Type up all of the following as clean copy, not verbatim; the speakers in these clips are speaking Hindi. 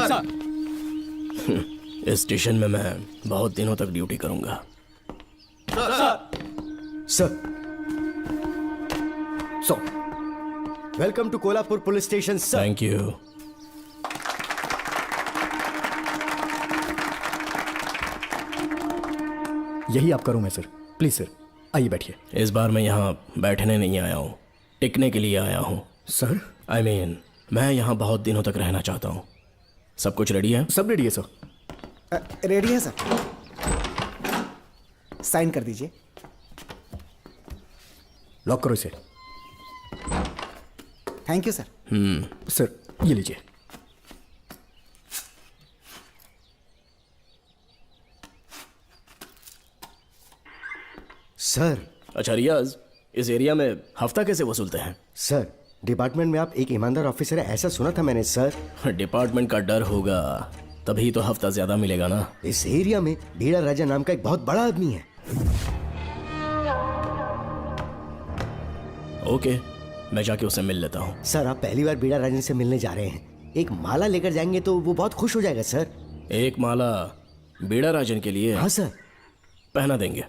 सर। इस स्टेशन में मैं बहुत दिनों तक ड्यूटी करूंगा। Sir so welcome to Kolhapur police station sir. Thank you. यही आपका रूम है सर, प्लीज सर आइए बैठिए। इस बार मैं यहाँ बैठने नहीं आया हूँ, टिकने के लिए आया हूँ। सर I mean, मैं यहाँ बहुत दिनों तक रहना चाहता हूँ। सब कुछ रेडी है? सब रेडी है सर। रेडी है सर, साइन कर दीजिए। लॉक करो इसे। Thank you sir. सर ये लीजिए। सर अच्छा रियाज, इस एरिया में हफ्ता कैसे वसूलते हैं? सर डिपार्टमेंट में आप एक ईमानदार ऑफिसर है ऐसा सुना था मैंने सर। डिपार्टमेंट का डर होगा तभी तो हफ्ता ज्यादा मिलेगा ना। इस एरिया में बीड़ा राजा नाम का एक बहुत बड़ा आदमी है। ओके, मैं जाके उससे मिल लेता हूँ। सर आप पहली बार बीड़ा राजा से मिलने जा रहे हैं, एक माला लेकर जाएंगे तो वो बहुत खुश हो जाएगा सर। एक माला बीड़ा राजन के लिए? हाँ सर। पहना देंगे।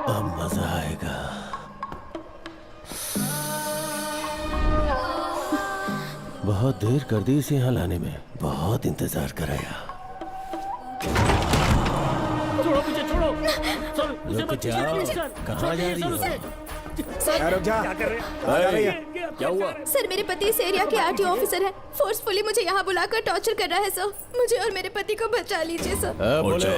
अब मजा आएगा। बहुत देर कर दी इसे यहाँ लाने में, बहुत इंतजार कराया। छोड़ो मुझे, छोड़ो सर, उसे रुक मत जाओ, छेड़िए, सर। कहाँ जा रही हो? रुक जा। क्या कर रहे हैं? क्या हुआ? सर मेरे पति इस एरिया के आरटीओ ऑफिसर हैं। फोर्सफुली मुझे यहाँ बुलाकर टॉर्चर कर रहा है सर। मुझे और मेरे पति को बचा लीजिए सर। बोले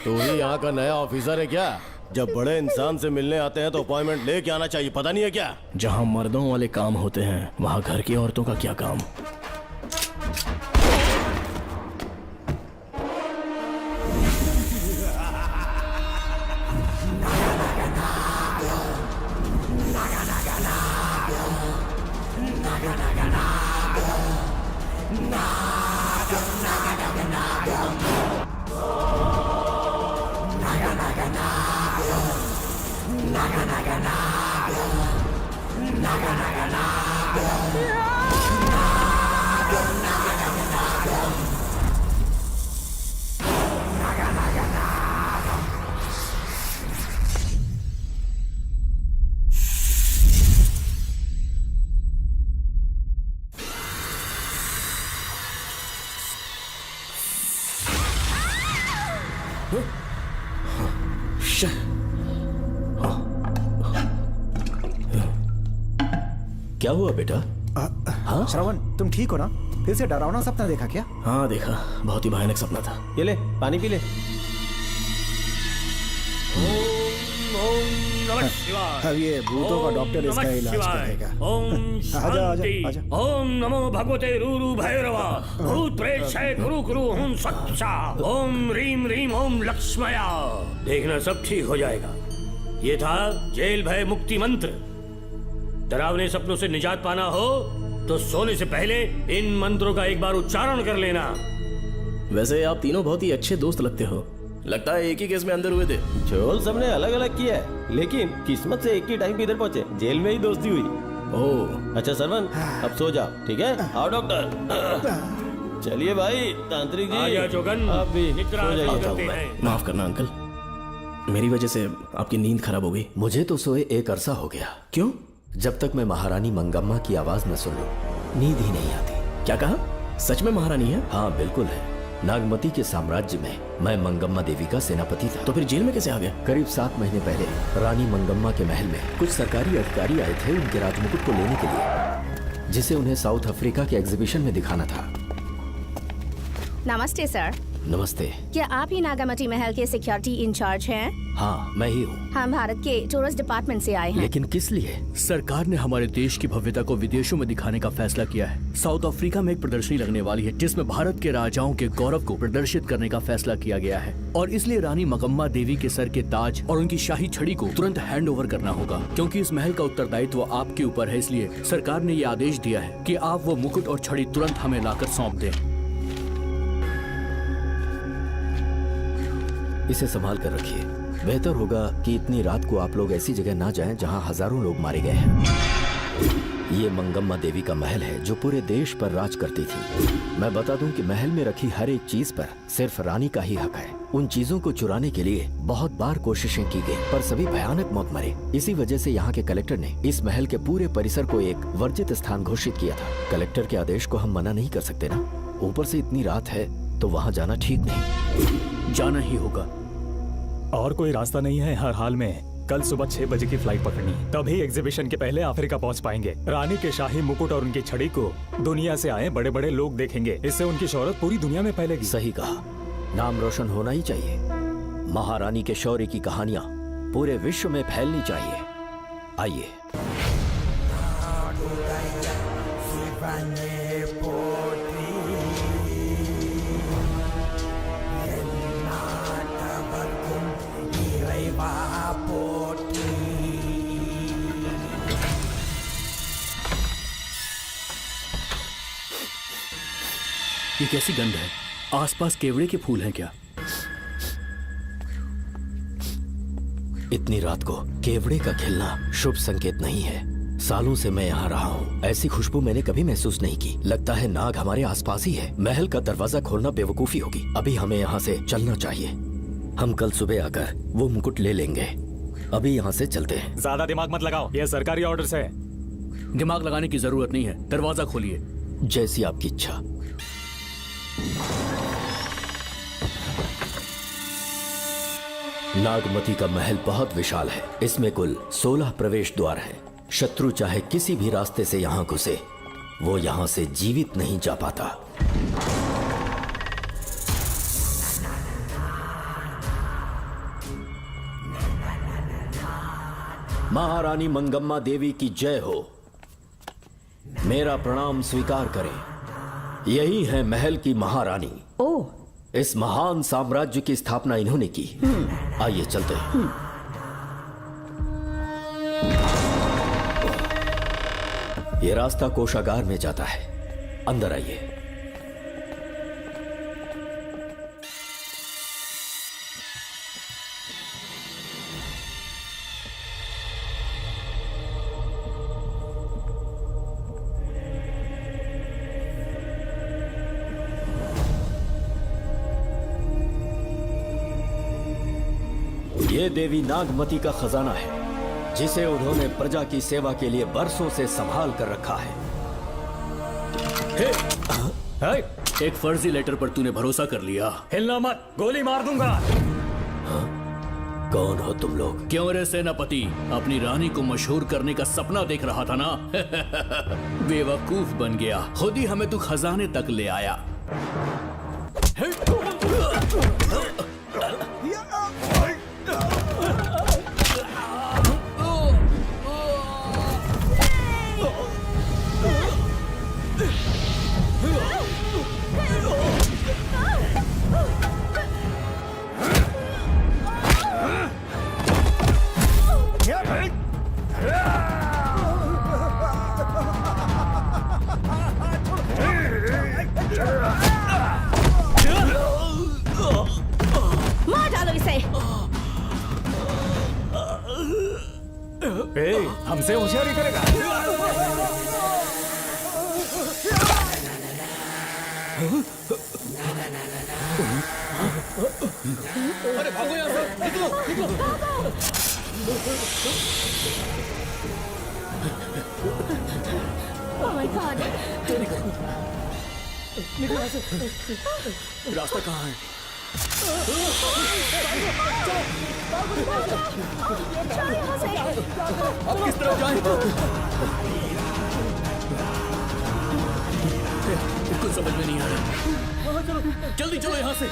तू ही यहाँ का नया ऑफिसर है क्या? जब बड़े इंसान से मिलने आते हैं तो अपॉइंटमेंट लेके आना चाहिए, पता नहीं है क्या? जहाँ मर्दों वाले काम होते हैं वहाँ घर की औरतों का क्या काम? क्या हुआ बेटा? हाँ श्रवण, तुम ठीक हो ना? फिर से डरावना सपना देखा क्या? हाँ देखा, बहुत ही भयानक सपना था। ये ले पानी पी ले। अब ये भूतों का डॉक्टर इसका इलाज करेगा। ओम आजा, शांति। आजा। ओम नमो भगवते रूरू भैरवा। भूत प्रेत शय गुरु गुरु ओम सच्चा। ओम रीम रीम ओम लक्ष्मया। देखना सब ठीक हो जाएगा। ये था जेल भय मुक्ति मंत्र। डरावने सपनों से निजात पाना हो तो सोने से पहले इन मंत्रों का एक बार उच्चारण कर लेना। वैसे आप तीनों बहुत ही अच्छे दोस्त लगते हो। लगता है एक ही केस में अंदर हुए थे। झोल सबने अलग अलग किया है, लेकिन किस्मत से एक ही टाइम पे इधर पहुंचे, जेल में ही दोस्ती हुई। ओह अच्छा सरवन, अब सो जाओ, ठीक है? आओ डॉक्टर। चलिए भाई तांत्रिक जी, आजा जोगन, आप भी निद्रा सो जाइए। करते हैं। माफ करना अंकल, मेरी वजह से आपकी नींद खराब हो गई। मुझे तो सोए एक अरसा हो गया। क्यों? जब तक मैं महारानी मंगम्मा की आवाज न सुन लूं, नींद ही नहीं आती। क्या कहा? सच में महारानी है? हाँ बिल्कुल है। नागमती के साम्राज्य में मैं मंगम्मा देवी का सेनापति था। तो फिर जेल में कैसे आ गए? करीब 7 महीने पहले रानी मंगम्मा के महल में कुछ सरकारी अधिकारी आए थे उनके राजमुकुट को लेने के लिए, जिसे उन्हें साउथ अफ्रीका के एग्जीबिशन में दिखाना था। नमस्ते सर। नमस्ते। क्या आप ही नागामती महल के सिक्योरिटी इंचार्ज हैं? हाँ मैं ही हूँ। हम भारत के टूरिस्ट डिपार्टमेंट से आए हैं। लेकिन किस लिए? सरकार ने हमारे देश की भव्यता को विदेशों में दिखाने का फैसला किया है। साउथ अफ्रीका में एक प्रदर्शनी लगने वाली है जिसमें भारत के राजाओं के गौरव को प्रदर्शित करने का फैसला किया गया है, और इसलिए रानी मंगम्मा देवी के सर के ताज और उनकी शाही छड़ी को तुरंत हैंड ओवर करना होगा। क्योंकि इस महल का उत्तरदायित्व आपके ऊपर है, इसलिए सरकार ने ये आदेश दिया है कि आप वो मुकुट और छड़ी तुरंत हमें लाकर सौंप दें। इसे संभाल कर रखिए। बेहतर होगा कि इतनी रात को आप लोग ऐसी जगह ना जाएं जहां हजारों लोग मारे गए हैं। ये मंगम्मा देवी का महल है जो पूरे देश पर राज करती थी। मैं बता दूं कि महल में रखी हर एक चीज पर सिर्फ रानी का ही हक है। उन चीजों को चुराने के लिए बहुत बार कोशिशें की गई, पर सभी भयानक मौत मरे। इसी वजह से यहाँ के कलेक्टर ने इस महल के पूरे परिसर को एक वर्जित स्थान घोषित किया था। कलेक्टर के आदेश को हम मना नहीं कर सकते ना। ऊपर से इतनी रात है तो वहाँ जाना ठीक नहीं। जाना ही होगा। और कोई रास्ता नहीं है। हर हाल में कल सुबह 6 बजे की फ्लाइट पकड़नी, तभी एग्जीबिशन के पहले अफ्रीका पहुंच पाएंगे। रानी के शाही मुकुट और उनकी छड़ी को दुनिया से आए बड़े बड़े लोग देखेंगे। इससे उनकी शोहरत पूरी दुनिया में फैलेगी। सही कहा, नाम रोशन होना ही चाहिए। महारानी के शौर्य की कहानियां पूरे विश्व में फैलनी चाहिए। आइए। ये कैसी गंध है? आसपास केवड़े के फूल हैं क्या? इतनी रात को केवड़े का खिलना शुभ संकेत नहीं है। सालों से मैं यहाँ रहा हूँ, ऐसी खुशबू मैंने कभी महसूस नहीं की। लगता है नाग हमारे आसपास ही है। महल का दरवाजा खोलना बेवकूफी होगी। अभी हमें यहाँ से चलना चाहिए। हम कल सुबह आकर वो मुकुट ले लेंगे। अभी यहाँ से चलते हैं। ज्यादा दिमाग मत लगाओ, ये सरकारी ऑर्डर्स है। दिमाग लगाने की जरूरत नहीं है। दरवाजा खोलिए। जैसी आपकी इच्छा। नागमती का महल बहुत विशाल है। इसमें कुल 16 प्रवेश द्वार हैं। शत्रु चाहे किसी भी रास्ते से यहाँ घुसे, वो यहाँ से जीवित नहीं जा पाता। महारानी मंगम्मा देवी की जय हो। मेरा प्रणाम स्वीकार करें। यही है महल की महारानी। ओह, इस महान साम्राज्य की स्थापना इन्होंने की। आइए चलते हैं। ये रास्ता कोषागार में जाता है। अंदर आइए। ये देवी नागमती का खजाना है, जिसे उन्होंने प्रजा की सेवा के लिए बरसों से संभाल कर रखा है। एक फर्जी लेटर पर तूने भरोसा कर लिया। हिलना मत, गोली मार दूंगा। कौन हो तुम लोग? क्यों रे सेनापति, अपनी रानी को मशहूर करने का सपना देख रहा था ना? बेवकूफ बन गया। खुद ही हमें तू खजाने तक ले आया। मार डालो इसे। हमसे होशियारी करेगा। अरे भागो यहाँ से, निकलो, निकलो। Oh my God! निकलो यहाँ से। रास्ता कहाँ है? अब किस तरफ जाएं? कुछ समझ में नहीं आ रहा। जल्दी चलो यहाँ से।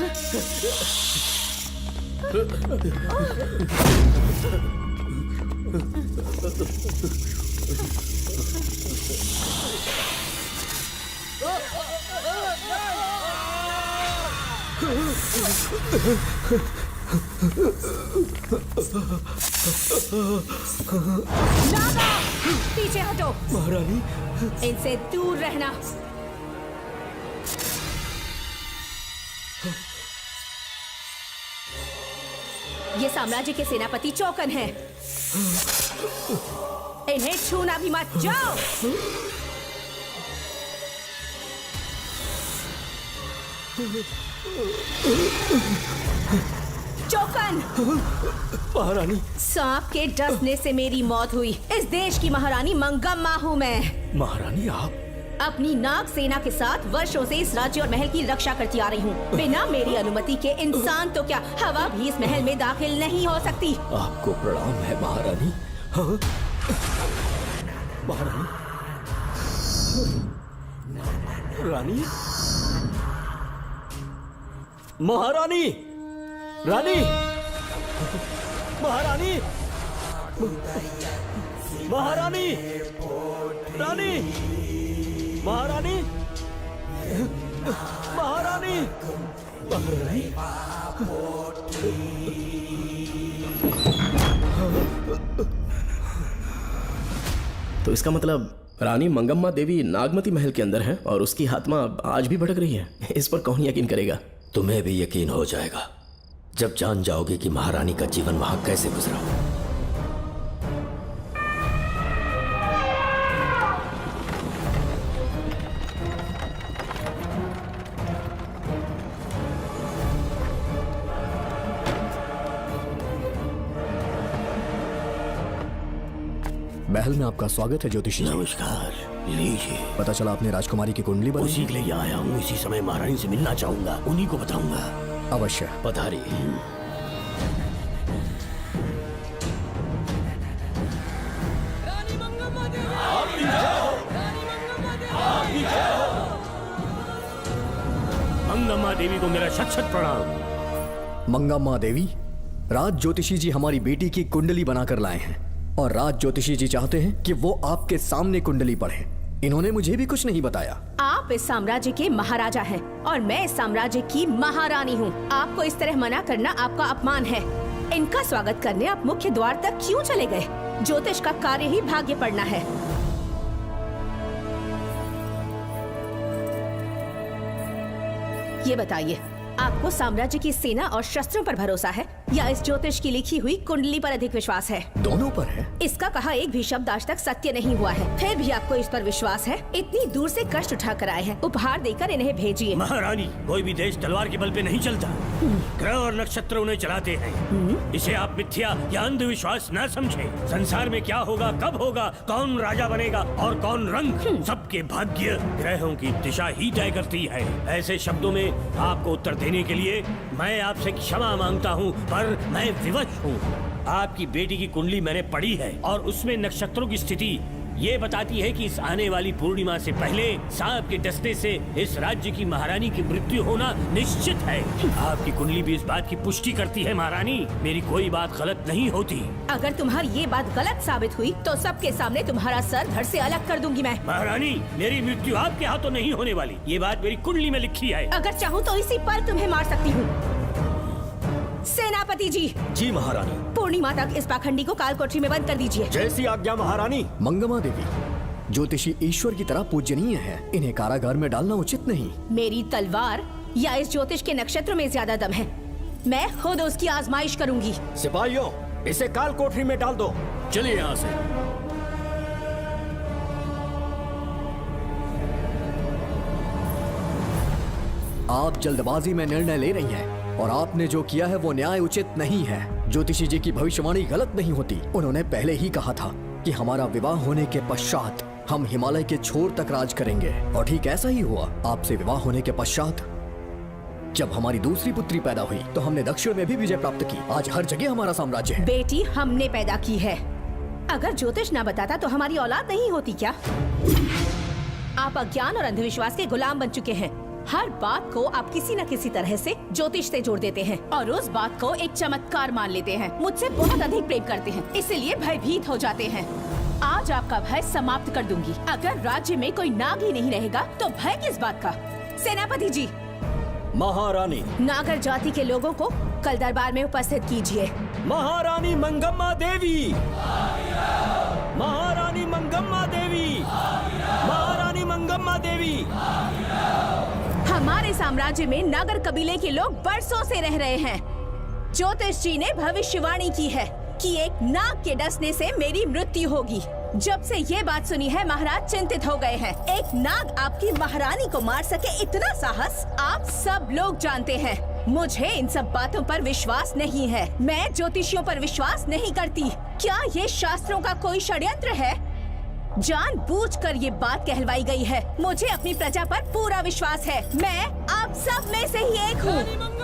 नागा, पीछे हटो। महारानी, इनसे दूर रहना। ये साम्राज्य के सेनापति चौकन हैं। इन्हें छूना भी मत। जाओ। चौकन। महारानी। सांप के डसने से मेरी मौत हुई। इस देश की महारानी मंगम्मा हूँ मैं। महारानी आप अपनी नाग सेना के साथ वर्षों से इस राज्य और महल की रक्षा करती आ रही हूँ। बिना मेरी अनुमति के इंसान तो क्या, हवा भी इस महल में दाखिल नहीं हो सकती। आपको प्रणाम है महारानी। हाँ? महारानी। रानी। महारानी। रानी। महारानी। महारानी। रानी। महारानी। महारानी। महारानी। तो इसका मतलब रानी मंगम्मा देवी नागमती महल के अंदर है और उसकी आत्मा आज भी भटक रही है। इस पर कौन यकीन करेगा? तुम्हें भी यकीन हो जाएगा जब जान जाओगे कि महारानी का जीवन वहां कैसे गुजरा। महल में आपका स्वागत है ज्योतिषी जी। नमस्कार, लीजिए। पता चला आपने राजकुमारी की कुंडली बनाई। उसी के लिए आया हूँ। इसी समय महारानी से मिलना चाहूंगा, उन्हीं को बताऊंगा। अवश्य। पधारी। मंगम्मा देवी को मेरा शत शत प्रणाम। मंगम्मा देवी, राज ज्योतिषी जी हमारी बेटी की कुंडली बनाकर लाए हैं और राज ज्योतिषी जी चाहते हैं कि वो आपके सामने कुंडली पढ़ें। इन्होंने मुझे भी कुछ नहीं बताया। आप इस साम्राज्य के महाराजा हैं और मैं इस साम्राज्य की महारानी हूँ। आपको इस तरह मना करना आपका अपमान है। इनका स्वागत करने आप मुख्य द्वार तक क्यों चले गए? ज्योतिष का कार्य ही भाग्य पढ़ना है। ये बताइए, आपको साम्राज्य की सेना और शस्त्रों पर भरोसा है या इस ज्योतिष की लिखी हुई कुंडली पर अधिक विश्वास है? दोनों पर है। इसका कहा एक भी शब्द आज तक सत्य नहीं हुआ है, फिर भी आपको इस पर विश्वास है? इतनी दूर से कष्ट उठा कर आए हैं, उपहार देकर इन्हें भेजिए। महारानी, कोई भी देश तलवार के बल पे नहीं चलता, ग्रह और नक्षत्र उन्हें चलाते हैं। इसे आप मिथ्या या अंधविश्वास न समझे। संसार में क्या होगा, कब होगा, कौन राजा बनेगा और कौन रंग, सबके भाग्य ग्रहों की दिशा ही तय करती है। ऐसे शब्दों में आपको उत्तर देने के लिए मैं आपसे क्षमा मांगता हूँ, पर मैं विवश हूँ। आपकी बेटी की कुंडली मैंने पढ़ी है और उसमें नक्षत्रों की स्थिति ये बताती है कि इस आने वाली पूर्णिमा से पहले सांप के डसने से इस राज्य की महारानी की मृत्यु होना निश्चित है। आपकी कुंडली भी इस बात की पुष्टि करती है। महारानी, मेरी कोई बात गलत नहीं होती। अगर तुम्हारी ये बात गलत साबित हुई तो सबके सामने तुम्हारा सर धड़ से अलग कर दूंगी मैं। महारानी, मेरी मृत्यु आपके हाथों नहीं होने वाली, ये बात मेरी कुंडली में लिखी है। अगर चाहूँ तो इसी पल तुम्हें मार सकती हूँ। सेनापति जी। जी महारानी। पूर्णिमा तक इस पाखंडी को काल कोठरी में बंद कर दीजिए। जैसी आज्ञा महारानी। मंगम्मा देवी, ज्योतिषी ईश्वर की तरह पूजनीय है, इन्हें कारागार में डालना उचित नहीं। मेरी तलवार या इस ज्योतिष के नक्षत्र में ज्यादा दम है, मैं खुद उसकी आजमाइश करूंगी। सिपाहियों, इसे काल कोठरी में डाल दो। चलिए यहाँ से। आप जल्दबाजी में निर्णय ले रही हैं और आपने जो किया है वो न्याय उचित नहीं है। ज्योतिषी जी की भविष्यवाणी गलत नहीं होती। उन्होंने पहले ही कहा था कि हमारा विवाह होने के पश्चात हम हिमालय के छोर तक राज करेंगे और ठीक ऐसा ही हुआ। आपसे विवाह होने के पश्चात जब हमारी दूसरी पुत्री पैदा हुई तो हमने दक्षिण में भी विजय प्राप्त की। आज हर जगह हमारा साम्राज्य है। बेटी हमने पैदा की है। अगर ज्योतिष ना बताता तो हमारी औलाद नहीं होती क्या? आप अज्ञान और अंधविश्वास के गुलाम बन चुके हैं। हर बात को आप किसी न किसी तरह से ज्योतिष से जोड़ देते हैं और उस बात को एक चमत्कार मान लेते हैं। मुझसे बहुत अधिक प्रेम करते हैं, इसीलिए भयभीत हो जाते हैं। आज आपका भय समाप्त कर दूंगी। अगर राज्य में कोई नाग ही नहीं रहेगा तो भय किस बात का? सेनापति जी। महारानी। नागर जाति के लोगों को कल दरबार में उपस्थित कीजिए। महारानी मंगम्मा देवी। महारानी मंगम्मा देवी। महारानी मंगम्मा देवी। हमारे साम्राज्य में नागर कबीले के लोग बरसों से रह रहे हैं। ज्योतिष जी ने भविष्यवाणी की है कि एक नाग के डसने से मेरी मृत्यु होगी। जब से ये बात सुनी है महाराज चिंतित हो गए हैं। एक नाग आपकी महारानी को मार सके इतना साहस आप सब लोग जानते हैं। मुझे इन सब बातों पर विश्वास नहीं है। मैं ज्योतिषियों पर विश्वास नहीं करती। क्या ये शास्त्रों का कोई षड्यंत्र है? जानबूझकर ये बात कहलवाई गई है। मुझे अपनी प्रजा पर पूरा विश्वास है। मैं आप सब में से ही एक हूँ।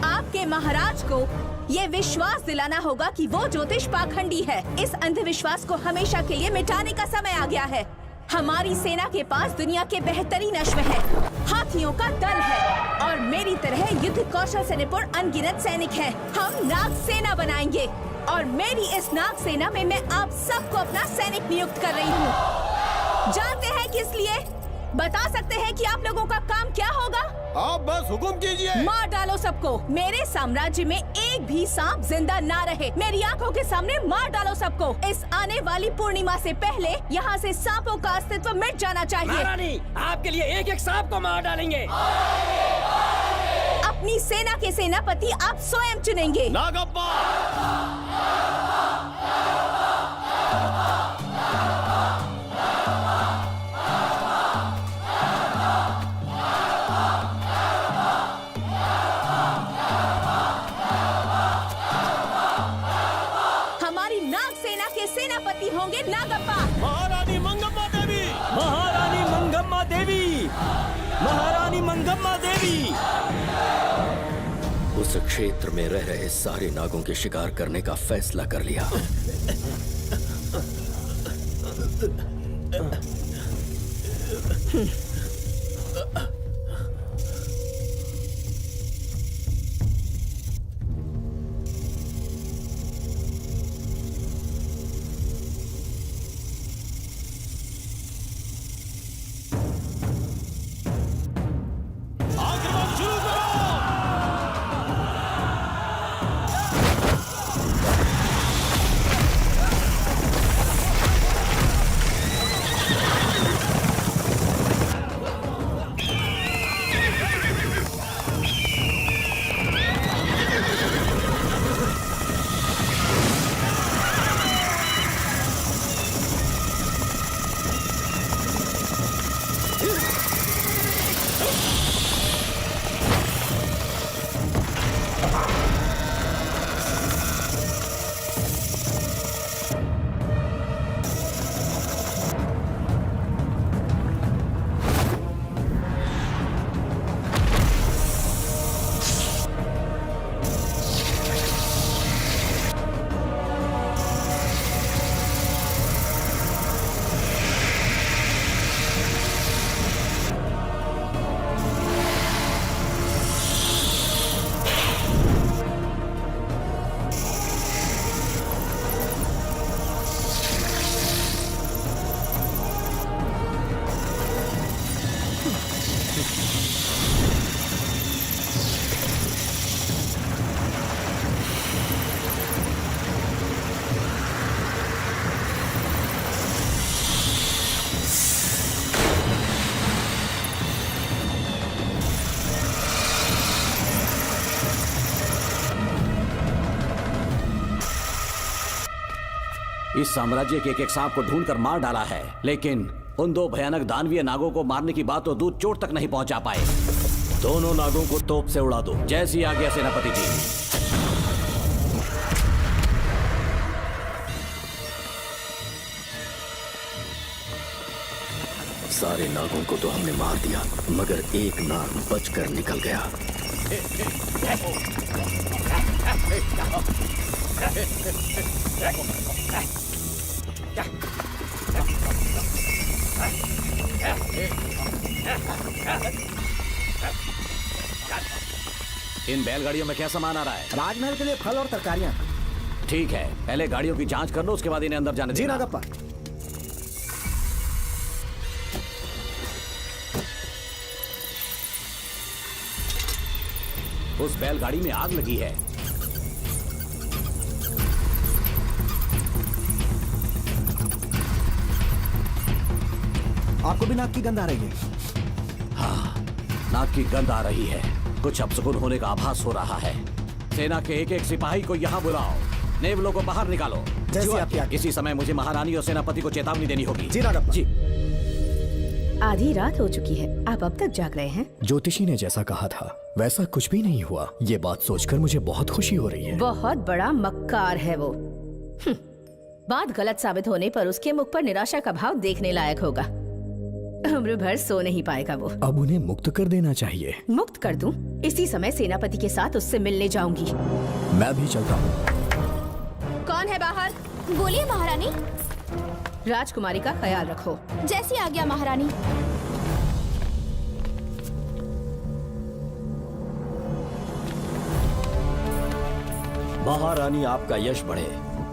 आपके महाराज को ये विश्वास दिलाना होगा कि वो ज्योतिष पाखंडी है। इस अंधविश्वास को हमेशा के लिए मिटाने का समय आ गया है। हमारी सेना के पास दुनिया के बेहतरीन अश्व है, हाथियों का दल है और मेरी तरह युद्ध कौशल से निपुण अनगिनत सैनिक हैं। हम नाग सेना बनाएंगे और मेरी इस नाग सेना में मैं आप सबको अपना सैनिक नियुक्त कर रही हूँ। जानते हैं किस लिए? बता सकते हैं कि आप लोगों का काम क्या होगा? आप बस हुक्म कीजिए। मार डालो सबको। मेरे साम्राज्य में एक भी सांप जिंदा ना रहे। मेरी आंखों के सामने मार डालो सबको। इस आने वाली पूर्णिमा से पहले यहाँ से सांपों का अस्तित्व मिट जाना चाहिए। महारानी, आपके लिए एक एक सांप को मार डालेंगे। अपनी सेना के सेनापति आप स्वयं चुनेंगे। नागप्पा। सेनापति होंगे नागप्पा। महारानी मंगम्मा देवी। महारानी मंगम्मा देवी। महारानी मंगम्मा देवी। उस क्षेत्र में रह रहे सारे नागों के शिकार करने का फैसला कर लिया। इस साम्राज्य के एक सांप को ढूंढकर मार डाला है, लेकिन उन दो भयानक दानवीय नागों को मारने की बात तो दूर चोट तक नहीं पहुंचा पाए। दोनों नागों को तोप से उड़ा दो। जैसी आज्ञा सेनापति जी। सारे नागों को तो हमने मार दिया, मगर एक नाग बचकर निकल गया। इन बैलगाड़ियों में क्या सामान आ रहा है? राजमहल के लिए फल और तरकारियां। ठीक है, पहले गाड़ियों की जांच कर लो, उसके बाद इन्हें अंदर जाने देना। जी नागप्पा। उस बैलगाड़ी में आग लगी है। आपको भी नाक की गंध आ रही है? हाँ, नाक की गंध आ रही है। कुछ अपशकुन होने का आभास हो रहा है। सेना के एक एक सिपाही को यहाँ बुलाओ, नेवलों को बाहर निकालो। जैसे आपकी आज्ञा। इसी समय मुझे महारानी और सेनापति को चेतावनी देनी होगी। जी नागप्पा। जी। आधी रात हो चुकी है, आप अब तक जाग रहे हैं? ज्योतिषी ने जैसा कहा था वैसा कुछ भी नहीं हुआ। ये बात सोचकर मुझे बहुत खुशी हो रही है। बहुत बड़ा मक्कार है वो। बात गलत साबित होने पर उसके मुख पर निराशा का भाव देखने लायक होगा। उम्र भर सो नहीं पाएगा वो। अब उन्हें मुक्त कर देना चाहिए। मुक्त कर दूं? इसी समय सेनापति के साथ उससे मिलने जाऊंगी। मैं भी चलता हूँ। कौन है बाहर? बोलिए महारानी। राजकुमारी का ख्याल रखो। जैसी आज्ञा महारानी। महारानी, आपका यश बढ़े।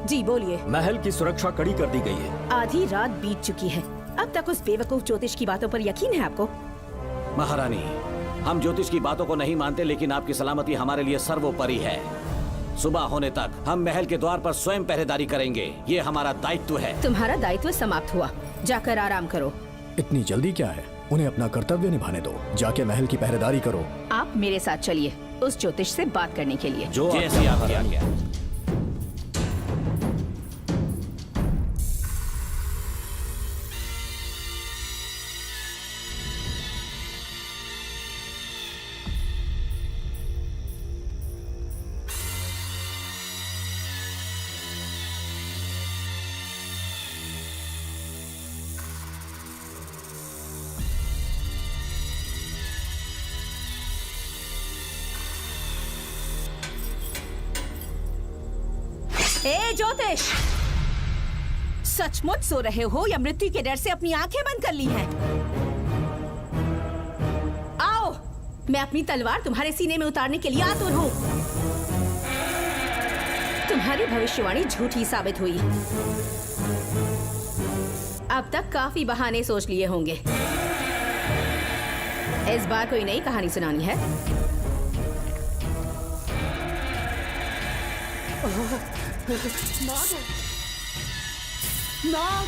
जी बोलिए। महल की सुरक्षा कड़ी कर दी गई है। आधी रात बीत चुकी है, अब तक उस बेवकूफ ज्योतिष की बातों पर यकीन है आपको? महारानी, हम ज्योतिष की बातों को नहीं मानते, लेकिन आपकी सलामती हमारे लिए सर्वोपरि है। सुबह होने तक हम महल के द्वार पर स्वयं पहरेदारी करेंगे। ये हमारा दायित्व है। तुम्हारा दायित्व समाप्त हुआ, जाकर आराम करो। इतनी जल्दी क्या है? उन्हें अपना कर्तव्य निभाने दो। जाके महल की पहरेदारी करो। आप मेरे साथ चलिए उस ज्योतिष से बात करने के लिए। जो जैसी आपकी आज्ञा। ए ज्योतिष, सचमुच सो रहे हो या मृत्यु के डर से अपनी आंखें बंद कर ली हैं? आओ, मैं अपनी तलवार तुम्हारे सीने में उतारने के लिए आतुर हूं। तुम्हारी भविष्यवाणी झूठी साबित हुई। अब तक काफी बहाने सोच लिए होंगे। इस बार कोई नई कहानी सुनानी है? नाग!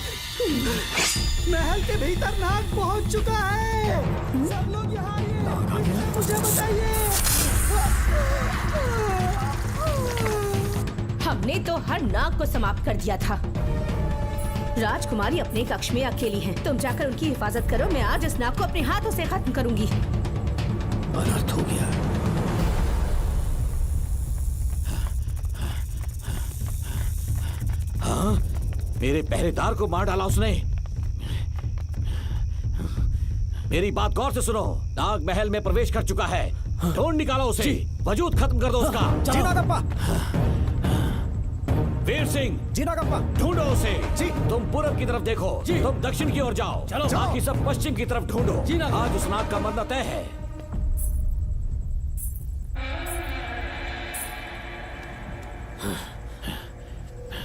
महल के भीतर नाग पहुंच चुका है। सब लोग यहाँ आइए, मुझे बचाइए। हमने तो हर नाग को समाप्त कर दिया था। राजकुमारी अपने कक्ष में अकेली है, तुम जाकर उनकी हिफाजत करो। मैं आज इस नाग को अपने हाथों से खत्म करूंगी। अनर्थ हो गया। हाँ, मेरे पहरेदार को मार डाला उसने। मेरी बात गौर से सुनो। नाग महल में प्रवेश कर चुका है। ढूंढ निकालो उसे, वजूद खत्म कर दो उसका। जी नागप्पा। वीर सिंह, जी नागप्पा। ढूंढो उसे। जी। तुम पूरब की तरफ देखो, तुम दक्षिण की ओर जाओ। चलो। बाकी सब पश्चिम की तरफ ढूंढो। आज उस नाग का मरना तय है।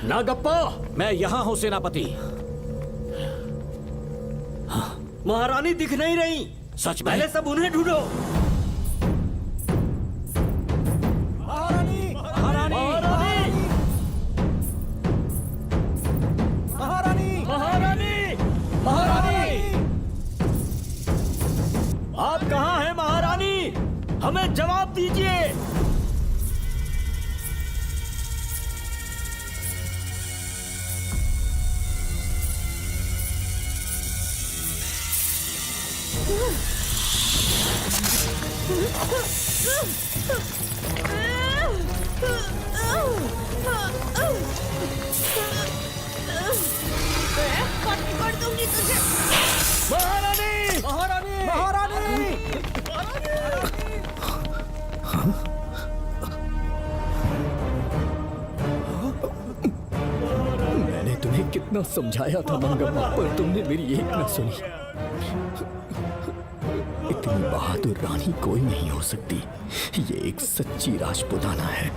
नागप्पा, मैं यहाँ हूँ सेनापति। महारानी दिख नहीं रही। सच में? पहले सब उन्हें ढूंढो। महारानी! महारानी! महारानी! महारानी! महारानी! आप कहाँ हैं महारानी? हमें जवाब दीजिए। कर दूंगी तुझे। महारानी! महारानी! महारानी! मैंने तुम्हें कितना समझाया था मंगम्मा, पर तुमने मेरी एक न सुनी। इतनी बहादुर रानी कोई नहीं हो सकती। ये एक सच्ची राजपुताना है।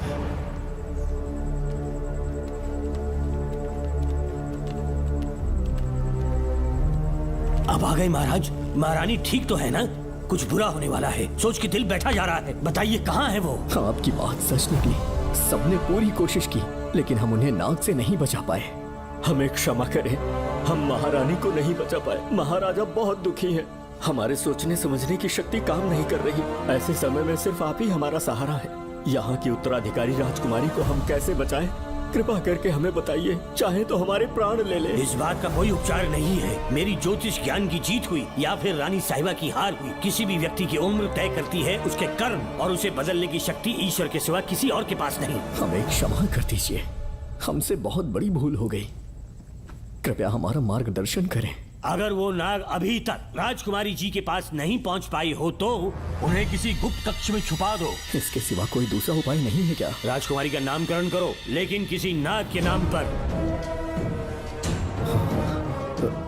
अब आ गए महाराज। महारानी ठीक तो है ना? कुछ बुरा होने वाला है, सोच के दिल बैठा जा रहा है। बताइए कहाँ है वो? आपकी बात सच निकली। सबने पूरी कोशिश की, लेकिन हम उन्हें नाग से नहीं बचा पाए। हमें क्षमा करें। हम महारानी को नहीं बचा पाए। महाराजा बहुत दुखी हैं। हमारे सोचने समझने की शक्ति काम नहीं कर रही। ऐसे समय में सिर्फ आप ही हमारा सहारा है। यहाँ की उत्तराधिकारी राजकुमारी को हम कैसे बचाएं? कृपा करके हमें बताइए, चाहे तो हमारे प्राण ले ले। इस बात का कोई उपचार नहीं है। मेरी ज्योतिष ज्ञान की जीत हुई या फिर रानी साहिबा की हार हुई, किसी भी व्यक्ति की उम्र तय करती है उसके कर्म, और उसे बदलने की शक्ति ईश्वर के सिवा किसी और के पास नहीं। हमें क्षमा कर दीजिए, हमसे बहुत बड़ी भूल हो गई। कृपया हमारा मार्गदर्शन करें। अगर वो नाग अभी तक राजकुमारी जी के पास नहीं पहुंच पाई हो तो उन्हें किसी गुप्त कक्ष में छुपा दो। इसके सिवा कोई दूसरा उपाय नहीं है क्या? राजकुमारी का नामकरण करो, लेकिन किसी नाग के नाम पर।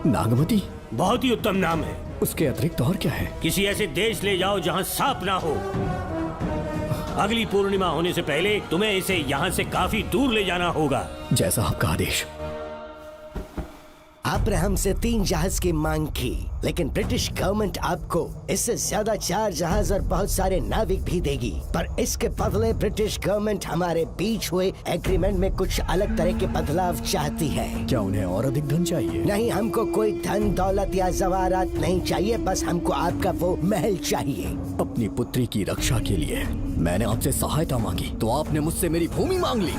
नागमती बहुत ही उत्तम नाम है। उसके अतिरिक्त और क्या है? किसी ऐसे देश ले जाओ जहाँ सांप ना हो। अगली पूर्णिमा होने से पहले तुम्हें इसे यहाँ से काफी दूर ले जाना होगा। जैसा आपका आदेश। आपने हमसे 3 जहाज की मांग की, लेकिन ब्रिटिश गवर्नमेंट आपको इससे ज्यादा 4 जहाज और बहुत सारे नाविक भी देगी। पर इसके बदले ब्रिटिश गवर्नमेंट हमारे बीच हुए एग्रीमेंट में कुछ अलग तरह के बदलाव चाहती है। क्या उन्हें और अधिक धन चाहिए? नहीं, हमको कोई धन दौलत या जवाहरात नहीं चाहिए, बस हमको आपका वो महल चाहिए। अपनी पुत्री की रक्षा के लिए मैंने आपसे सहायता मांगी तो आपने मुझसे मेरी भूमि मांग ली।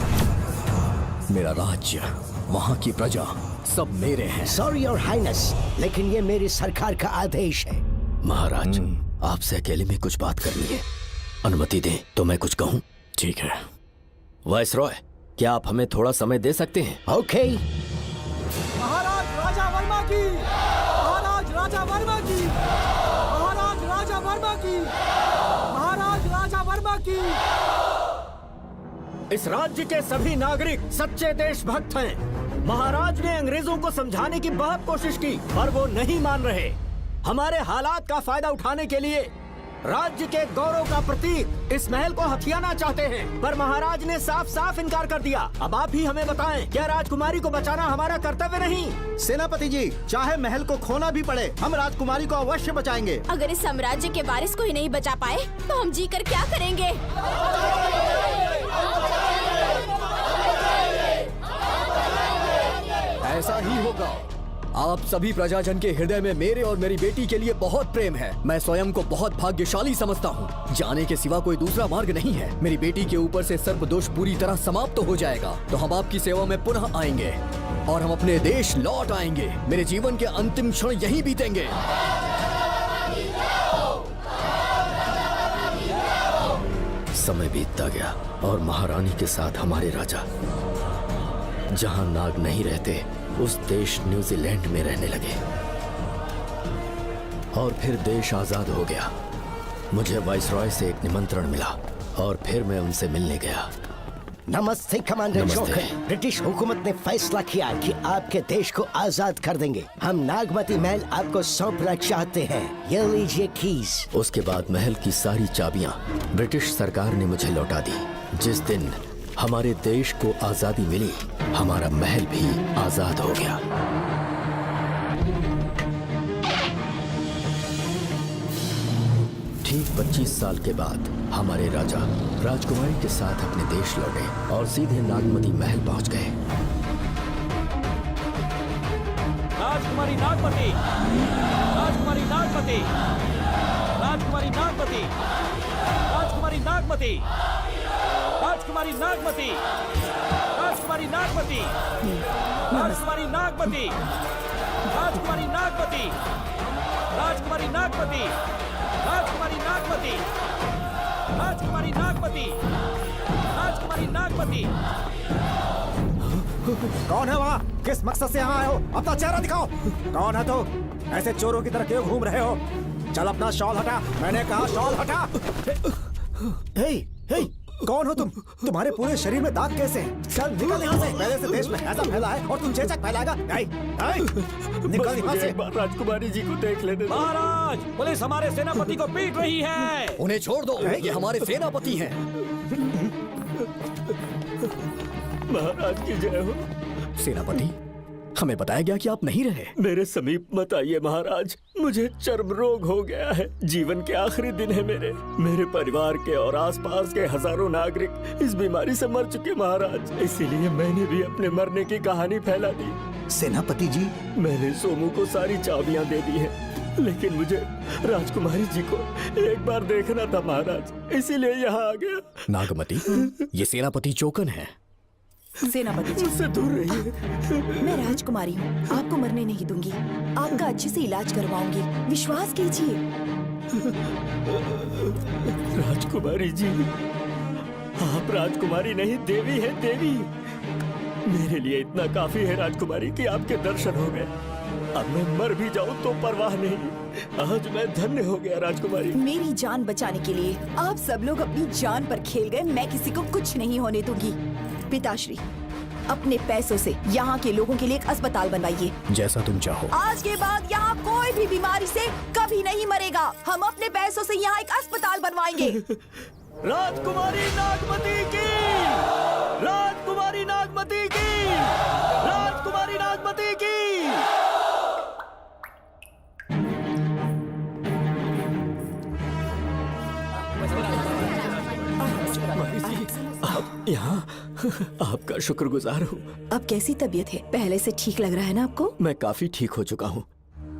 मेरा राज्य, वहाँ की प्रजा सब मेरे हैं। सॉरी योर हाइनेस, लेकिन ये मेरी सरकार का आदेश है। महाराज, आपसे अकेले में कुछ बात करनी है। अनुमति दें तो मैं कुछ कहूँ? ठीक है। वाइसरॉय, क्या आप हमें थोड़ा समय दे सकते हैं? ओके। महाराज राजा वर्मा की, महाराज राजा वर्मा की, महाराज राजा वर्मा की, महाराज राजा वर्मा की। इस राज्य के सभी नागरिक सच्चे देशभक्त हैं। महाराज ने अंग्रेजों को समझाने की बहुत कोशिश की, पर वो नहीं मान रहे। हमारे हालात का फायदा उठाने के लिए राज्य के गौरव का प्रतीक इस महल को हथियाना चाहते हैं, पर महाराज ने साफ साफ इनकार कर दिया। अब आप ही हमें बताएं, क्या राजकुमारी को बचाना हमारा कर्तव्य नहीं? सेनापति जी, चाहे महल को खोना भी पड़े, हम राजकुमारी को अवश्य बचाएंगे। अगर इस साम्राज्य के वारिस को ही नहीं बचा पाए तो हम जीकर क्या करेंगे? ऐसा ही होगा। आप सभी प्रजाजन के हृदय में मेरे और मेरी बेटी के लिए बहुत प्रेम है। मैं स्वयं को बहुत भाग्यशाली समझता हूँ। जाने के सिवा कोई दूसरा मार्ग नहीं है। मेरी बेटी के ऊपर से सर्प दोष पूरी तरह समाप्त हो जाएगा तो हम आपकी सेवा में पुनः आएंगे और हम अपने देश लौट आएंगे। मेरे जीवन के अंतिम क्षण यहीं बीतेंगे। समय बीतता गया और महारानी के साथ हमारे राजा जहां नाग नहीं रहते उस देश न्यूजीलैंड में रहने लगे और फिर देश आजाद हो गया। मुझे वाइसरॉय से एक निमंत्रण मिला और फिर मैं उनसे मिलने गया। नमस्ते कमांडर नमस्ते। जोकर। ब्रिटिश हुकूमत ने फैसला किया कि आपके देश को आजाद कर देंगे। हम नागमती महल आपको सौंपना चाहते हैं। ये लीजिए कीज। उसके बाद महल की सारी चाबियां ब्रिटिश सरकार ने मुझे लौटा दी। जिस दिन हमारे देश को आजादी मिली, हमारा महल भी आजाद हो गया। ठीक 25 साल के बाद हमारे राजा राजकुमारी के साथ अपने देश लौटे और सीधे नागमती महल पहुंच गए। राजकुमारी नागमती, राजकुमारी नागमती, राजकुमारी नागमती, राजकुमारी नागमती, राजकुमारी नागमती, राजकुमारी नागमती, राजकुमारी नागमती, राजकुमारी नागमती, राजकुमारी नागमती, राजकुमारी नागमती, राजकुमारी नागमती, राजकुमारी नागमती। कौन है वहाँ? किस मकसद से यहाँ आए हो? अपना चेहरा दिखाओ। कौन है तो? ऐसे चोरों की तरह क्यों घूम रहे हो? चल अपना शॉल हटा। मैंने कहा शॉल हटा। हे, हे, कौन हो तुम? तुम्हारे पूरे शरीर में दाग कैसे हैं? चल निकल यहाँ से। पहले से देश में ऐसा फैला है और तुम चेचक फैलाएगा। निकल यहाँ से। राजकुमारी जी को देख लेने दो। महाराज, पुलिस हमारे सेनापति को पीट रही है। उन्हें छोड़ दो, ये हमारे सेनापति हैं। महाराज की जय हो। सेनापति, हमें बताया गया कि आप नहीं रहे। मेरे समीप मत आइए महाराज, मुझे चर्म रोग हो गया है। जीवन के आखिरी दिन है मेरे परिवार के और आसपास के हजारों नागरिक इस बीमारी से मर चुके महाराज। इसीलिए मैंने भी अपने मरने की कहानी फैला दी। सेनापति जी, मैंने सोमू को सारी चाबियां दे दी हैं, लेकिन मुझे राजकुमारी जी को एक बार देखना था महाराज, इसीलिए यहाँ आ गया। नागमती, ये सेनापति चोकन है। सेनापति जी, मुझसे दूर रहिए। मैं राजकुमारी हूँ, आपको मरने नहीं दूंगी। आपका अच्छे से इलाज करवाऊंगी, विश्वास कीजिए। राजकुमारी जी, आप राजकुमारी नहीं देवी है, देवी। मेरे लिए इतना काफी है राजकुमारी कि आपके दर्शन हो गए। अब मैं मर भी जाऊं तो परवाह नहीं। आज मैं धन्य हो गया राजकुमारी। मेरी जान बचाने के लिए आप सब लोग अपनी जान पर खेल गए। मैं किसी को कुछ नहीं होने दूंगी। पिताश्री, अपने पैसों से यहाँ के लोगों के लिए एक अस्पताल बनवाइए। जैसा तुम चाहो। आज के बाद यहाँ कोई भी बीमारी से कभी नहीं मरेगा। हम अपने पैसों से यहाँ एक अस्पताल बनवाएंगे। राजकुमारी नागमती की, राजकुमारी नागमती की, राजकुमारी नागमती की। आप यहाँ, आपका शुक्रगुजार हूँ। अब कैसी तबीयत है? पहले से ठीक लग रहा है ना आपको? मैं काफी ठीक हो चुका हूँ।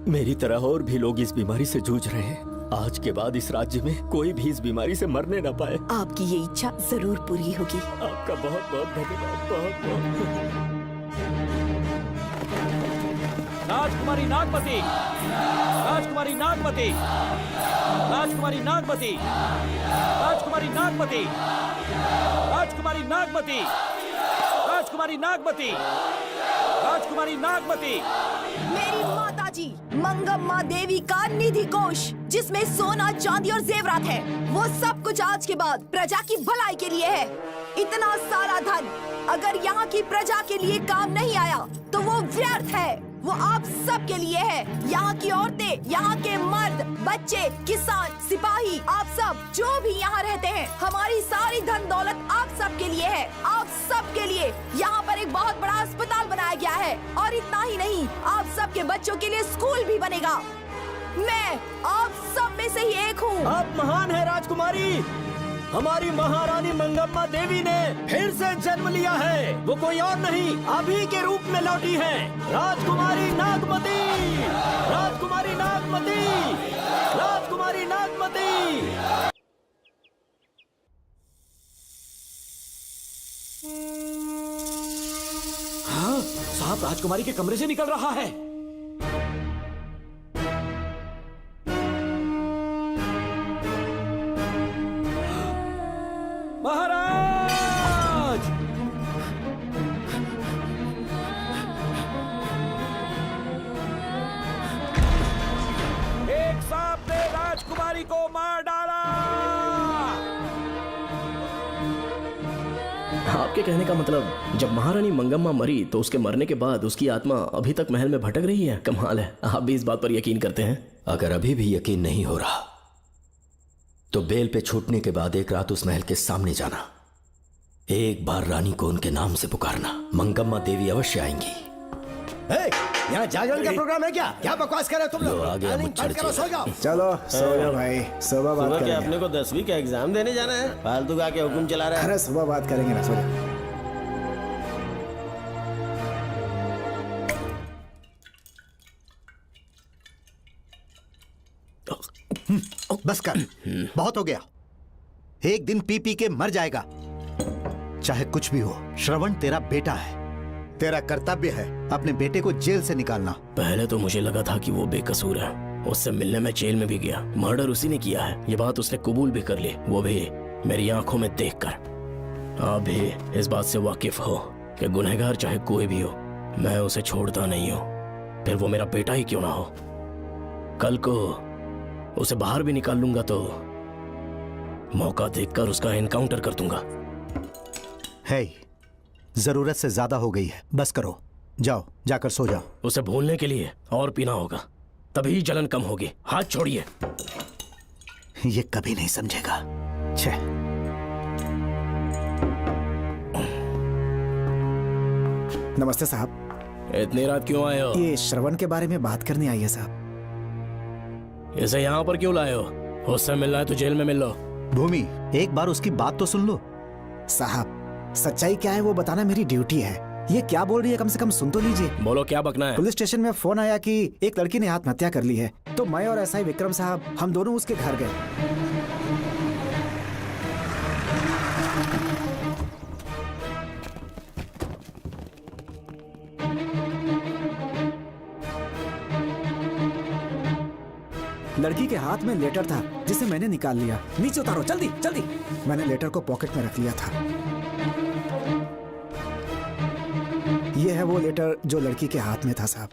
मेरी तरह और भी लोग इस बीमारी से जूझ रहे हैं। आज के बाद इस राज्य में कोई भी इस बीमारी से मरने न पाए। आपकी ये इच्छा जरूर पूरी होगी। आपका बहुत बहुत धन्यवाद, बहुत बहुत। राजकुमारी नागमती, राजकुमारी नागमती, राजकुमारी नागमती, राजकुमारी नागमती, राजकुमारी नागमती, राजकुमारी नागमती, राजकुमारी नागमती। मेरी माता जी मंगम्मा देवी का निधि कोष, जिसमें सोना, चांदी और जेवरात है, वो सब कुछ आज के बाद प्रजा की भलाई के लिए है। इतना सारा धन अगर यहाँ की प्रजा के लिए काम नहीं आया तो वो व्यर्थ है। वो आप सब के लिए है। यहाँ की औरतें, यहाँ के मर्द, बच्चे, किसान, सिपाही, आप सब जो भी यहाँ रहते हैं, हमारी सारी धन दौलत आप सब के लिए है। आप सब के लिए यहाँ पर एक बहुत बड़ा अस्पताल बनाया गया है। और इतना ही नहीं, आप सब के बच्चों के लिए स्कूल भी बनेगा। मैं आप सब में से ही एक हूँ। आप महान है राजकुमारी। हमारी महारानी मंगम्मा देवी ने फिर से जन्म लिया है। वो कोई और नहीं, आप ही के रूप में लौटी है। राजकुमारी नागमती, राजकुमारी नागमती, राजकुमारी नागमती। हाँ, साहब राजकुमारी के कमरे से निकल रहा है। महाराज! एक सांप ने राजकुमारी को मार डाला। आपके कहने का मतलब जब महारानी मंगम्मा मरी तो उसके मरने के बाद उसकी आत्मा अभी तक महल में भटक रही है? कमाल है, आप भी इस बात पर यकीन करते हैं? अगर अभी भी यकीन नहीं हो रहा तो बेल पे छूटने के बाद एक रात उस महल के सामने जाना, एक बार रानी को उनके नाम से पुकारना। मंगम्मा देवी अवश्य आएंगी। यहाँ जागरण का प्रोग्राम है क्या? क्या बकवास कर रहे हो तुम लोग? लो, आ गया प्लानिंग मुच्छर बंद करो, चेहरा। सो जाओ। चलो सो जाओ भाई, सुबह बात सुबह के करेंगे। अपने को 10वीं का एग्जाम देने जाना है, फालतू का के हुक्म चला रहा है। अरे सुबह बात करेंगे ना, सो जाओ। बस कर, बहुत हो गया। एक दिन पी पी के मर जाएगा। चाहे कुछ भी हो, श्रवण तेरा बेटा है। तेरा कर्तव्य है अपने बेटे को जेल से निकालना। पहले तो मुझे लगा था कि वो बेकसूर है। उससे मिलने में जेल में भी गया। मर्डर उसी ने किया है, ये बात उसने कबूल भी कर ली, वो भी मेरी आंखों में देखकर। आप भी इस बात से वाकिफ हो कि गुनहगार चाहे कोई भी हो, मैं उसे छोड़ता नहीं हूँ, फिर वो मेरा बेटा ही क्यों ना हो। कल को उसे बाहर भी निकाल लूंगा तो मौका देखकर उसका एनकाउंटर कर दूंगा। है, जरूरत से ज्यादा हो गई है, बस करो। जाओ, जाकर सो जाओ। उसे भूलने के लिए और पीना होगा, तभी जलन कम होगी। हाथ छोड़िए। ये कभी नहीं समझेगा। छे। नमस्ते साहब। इतनी रात क्यों आए हो? ये श्रवण के बारे में बात करने आई है साहब। इसे यहाँ पर क्यों लाए हो? उससे मिलना है तो जेल में मिल लो। भूमि, एक बार उसकी बात तो सुन लो। साहब, सच्चाई क्या है वो बताना मेरी ड्यूटी है। ये क्या बोल रही है कम से कम सुन तो लीजिए। बोलो, क्या बकना है? पुलिस स्टेशन में फोन आया कि एक लड़की ने आत्महत्या कर ली है, तो मैं और एसआई विक्रम साहब हम दोनों उसके घर गए। लड़की के हाथ में लेटर था जिसे मैंने निकाल लिया। नीचे उतारो जल्दी जल्दी। मैंने लेटर को पॉकेट में रख लिया था। यह है वो लेटर जो लड़की के हाथ में था साहब।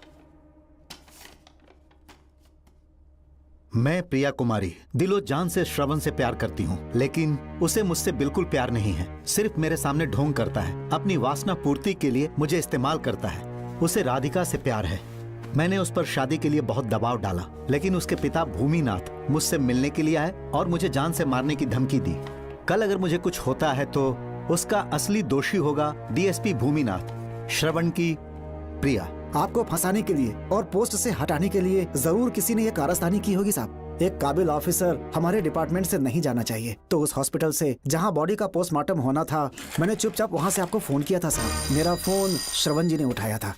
मैं प्रिया कुमारी दिलो जान से श्रवण से प्यार करती हूँ, लेकिन उसे मुझसे बिल्कुल प्यार नहीं है। सिर्फ मेरे सामने ढोंग करता है, अपनी वासना पूर्ति के लिए मुझे इस्तेमाल करता है। उसे राधिका से प्यार है। मैंने उस पर शादी के लिए बहुत दबाव डाला, लेकिन उसके पिता भूमिनाथ मुझसे मिलने के लिए आए और मुझे जान से मारने की धमकी दी। कल अगर मुझे कुछ होता है तो उसका असली दोषी होगा डीएसपी भूमिनाथ। श्रवण की प्रिया। आपको फंसाने के लिए और पोस्ट से हटाने के लिए जरूर किसी ने ये कारस्तानी की होगी साहब। एक काबिल ऑफिसर हमारे डिपार्टमेंट से नहीं जाना चाहिए। तो उस हॉस्पिटल से जहां बॉडी का पोस्टमार्टम होना था, मैंने चुपचाप वहां से आपको फोन किया था साहब। मेरा फोन श्रवण जी ने उठाया था।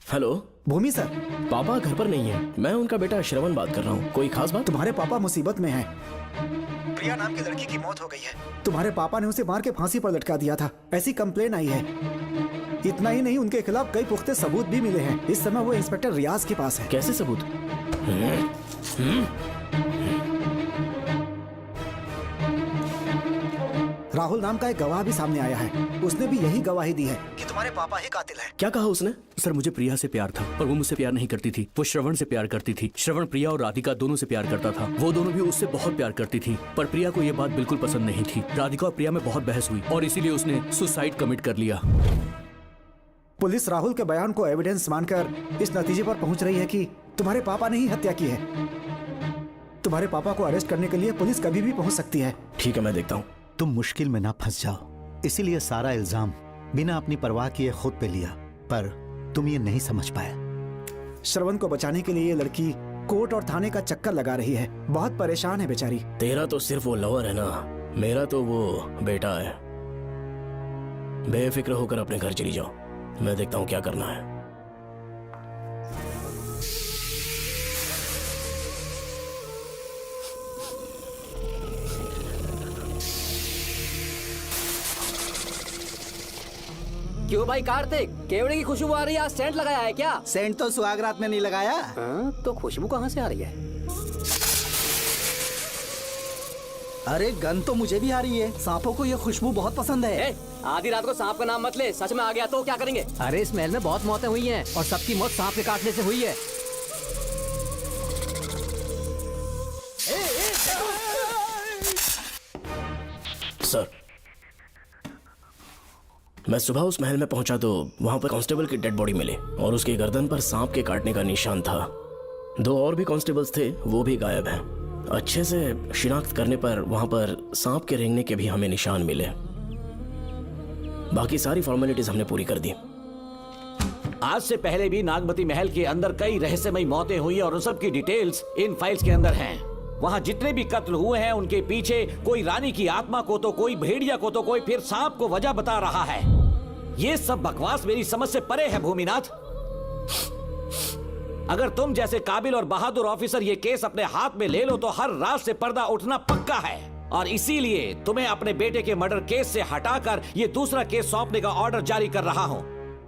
हेलो भूमि सर। पापा घर पर नहीं है। मैं उनका बेटा श्रवण बात कर रहा हूँ। कोई खास बात? तुम्हारे पापा मुसीबत में हैं। प्रिया नाम की लड़की की मौत हो गई है। तुम्हारे पापा ने उसे मार के फांसी पर लटका दिया था, ऐसी कंप्लेन आई है। इतना ही नहीं, उनके खिलाफ कई पुख्ते सबूत भी मिले हैं। इस समय वो इंस्पेक्टर रियाज के पास है। कैसे सबूत? राहुल नाम का एक गवाह भी सामने आया है। उसने भी यही गवाही दी है कि तुम्हारे पापा ही कातिल हैं। क्या कहा उसने? सर, मुझे प्रिया से प्यार था और वो मुझसे प्यार नहीं करती थी। वो श्रवण से प्यार करती थी। श्रवण प्रिया और राधिका दोनों से प्यार करता था। वो दोनों भी उससे बहुत प्यार करती थी, पर प्रिया को ये बात बिल्कुल पसंद नहीं थी। राधिका और प्रिया में बहुत बहस हुई और इसीलिए उसने सुसाइड कमिट कर लिया। पुलिस राहुल के बयान को एविडेंस मानकर इस नतीजे पर पहुंच रही है कि तुम्हारे पापा ने ही हत्या की है। तुम्हारे पापा को अरेस्ट करने के लिए पुलिस कभी भी पहुंच सकती है। ठीक है, मैं देखता हूँ। तुम मुश्किल में ना फंस जाओ, इसीलिए सारा इल्जाम बिना अपनी परवाह किए खुद पे लिया, पर तुम ये नहीं समझ पाए। श्रवण को बचाने के लिए ये लड़की कोर्ट और थाने का चक्कर लगा रही है। बहुत परेशान है बेचारी। तेरा तो सिर्फ वो लवर है ना, मेरा तो वो बेटा है। बेफिक्र होकर अपने घर चली जाओ, मैं देखता हूँ क्या करना है। क्यों भाई कार्तिक, केवड़े की खुशबू आ रही है? सेंट लगाया है क्या? सेंट तो सुहागरात में नहीं लगाया। तो खुशबू कहाँ से आ रही है? अरे गन तो मुझे भी आ रही है। सांपों को ये खुशबू बहुत पसंद है। आधी रात को सांप का नाम मत ले, सच में आ गया तो क्या करेंगे? अरे इस महल में बहुत मौतें हुई हैं और सबकी मौत सांप के काटने से हुई है। सर, मैं सुबह उस महल में पहुंचा तो वहां पर कांस्टेबल की डेड बॉडी मिली और उसकी गर्दन पर सांप के काटने का निशान था। 2 और भी कांस्टेबल्स थे, वो भी गायब हैं। अच्छे से शिनाख्त करने पर वहां पर सांप के रेंगने के भी हमें निशान मिले। बाकी सारी फॉर्मेलिटीज हमने पूरी कर दी। आज से पहले भी नागमती महल के अंदर कई रहस्यमयी मौतें हुई और उन सब की डिटेल्स इन फाइल्स के अंदर हैं। वहाँ जितने भी कत्ल हुए हैं उनके पीछे कोई रानी की आत्मा को तो कोई भेड़िया को तो कोई फिर सांप को वजह बता रहा है। ये सब बकवास मेरी समझ से परे है भूमिनाथ। अगर तुम जैसे काबिल और बहादुर ऑफिसर ये केस अपने हाथ में ले लो तो हर रात से पर्दा उठना पक्का है, और इसीलिए तुम्हें अपने बेटे के मर्डर केस से हटाकर ये दूसरा केस सौंपने का ऑर्डर जारी कर रहा हूं।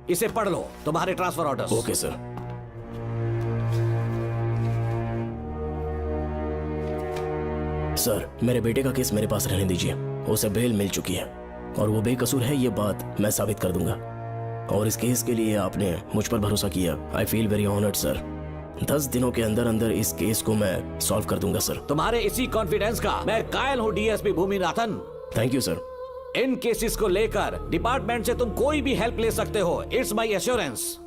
इसे पढ़ लो, तुम्हारे transfer order. Okay sir. Sir, मेरे बेटे का केस मेरे पास रहने दीजिए। उसे बेल मिल चुकी है और वो बेकसूर है, ये बात मैं साबित कर दूंगा। और इस केस के लिए आपने मुझ पर भरोसा किया। I feel very honoured sir. 10 दिनों के अंदर अंदर इस केस को मैं सॉल्व कर दूंगा सर। तुम्हारे इसी कॉन्फिडेंस का मैं कायल हूँ DSP Bhuminathan. Thank you sir. In cases को लेकर डिपार्टमेंट से तुम कोई भी हेल्प ले सकते हो। It's my assurance.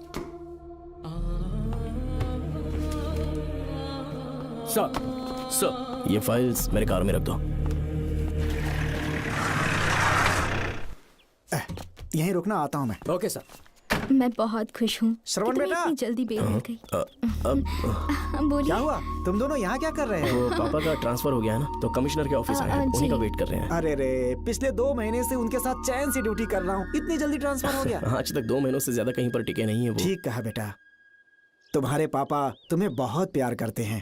सर, ये फाइल्स मेरे कार में रख दो। यहीं रुकना, आता हूं मैं। Okay sir. मैं बहुत खुश हूँ श्रवण कि तुम्हें बेटा। इतनी जल्दी बेल मिल गई। बोलिए। क्या हुआ? तुम दोनों यहाँ क्या कर रहे वो हो? पापा का ट्रांसफर हो गया है ना, तो कमिश्नर के ऑफिस आए हैं, उन्हीं का वेट कर रहे हैं। अरे रे, पिछले 2 महीने से उनके साथ चैन से ड्यूटी कर रहा हूँ, इतनी जल्दी ट्रांसफर हो गया? आज तक 2 महीनों से ज्यादा कहीं पर टिके नहीं है वो। ठीक कहा बेटा, तुम्हारे पापा तुम्हें बहुत प्यार करते हैं।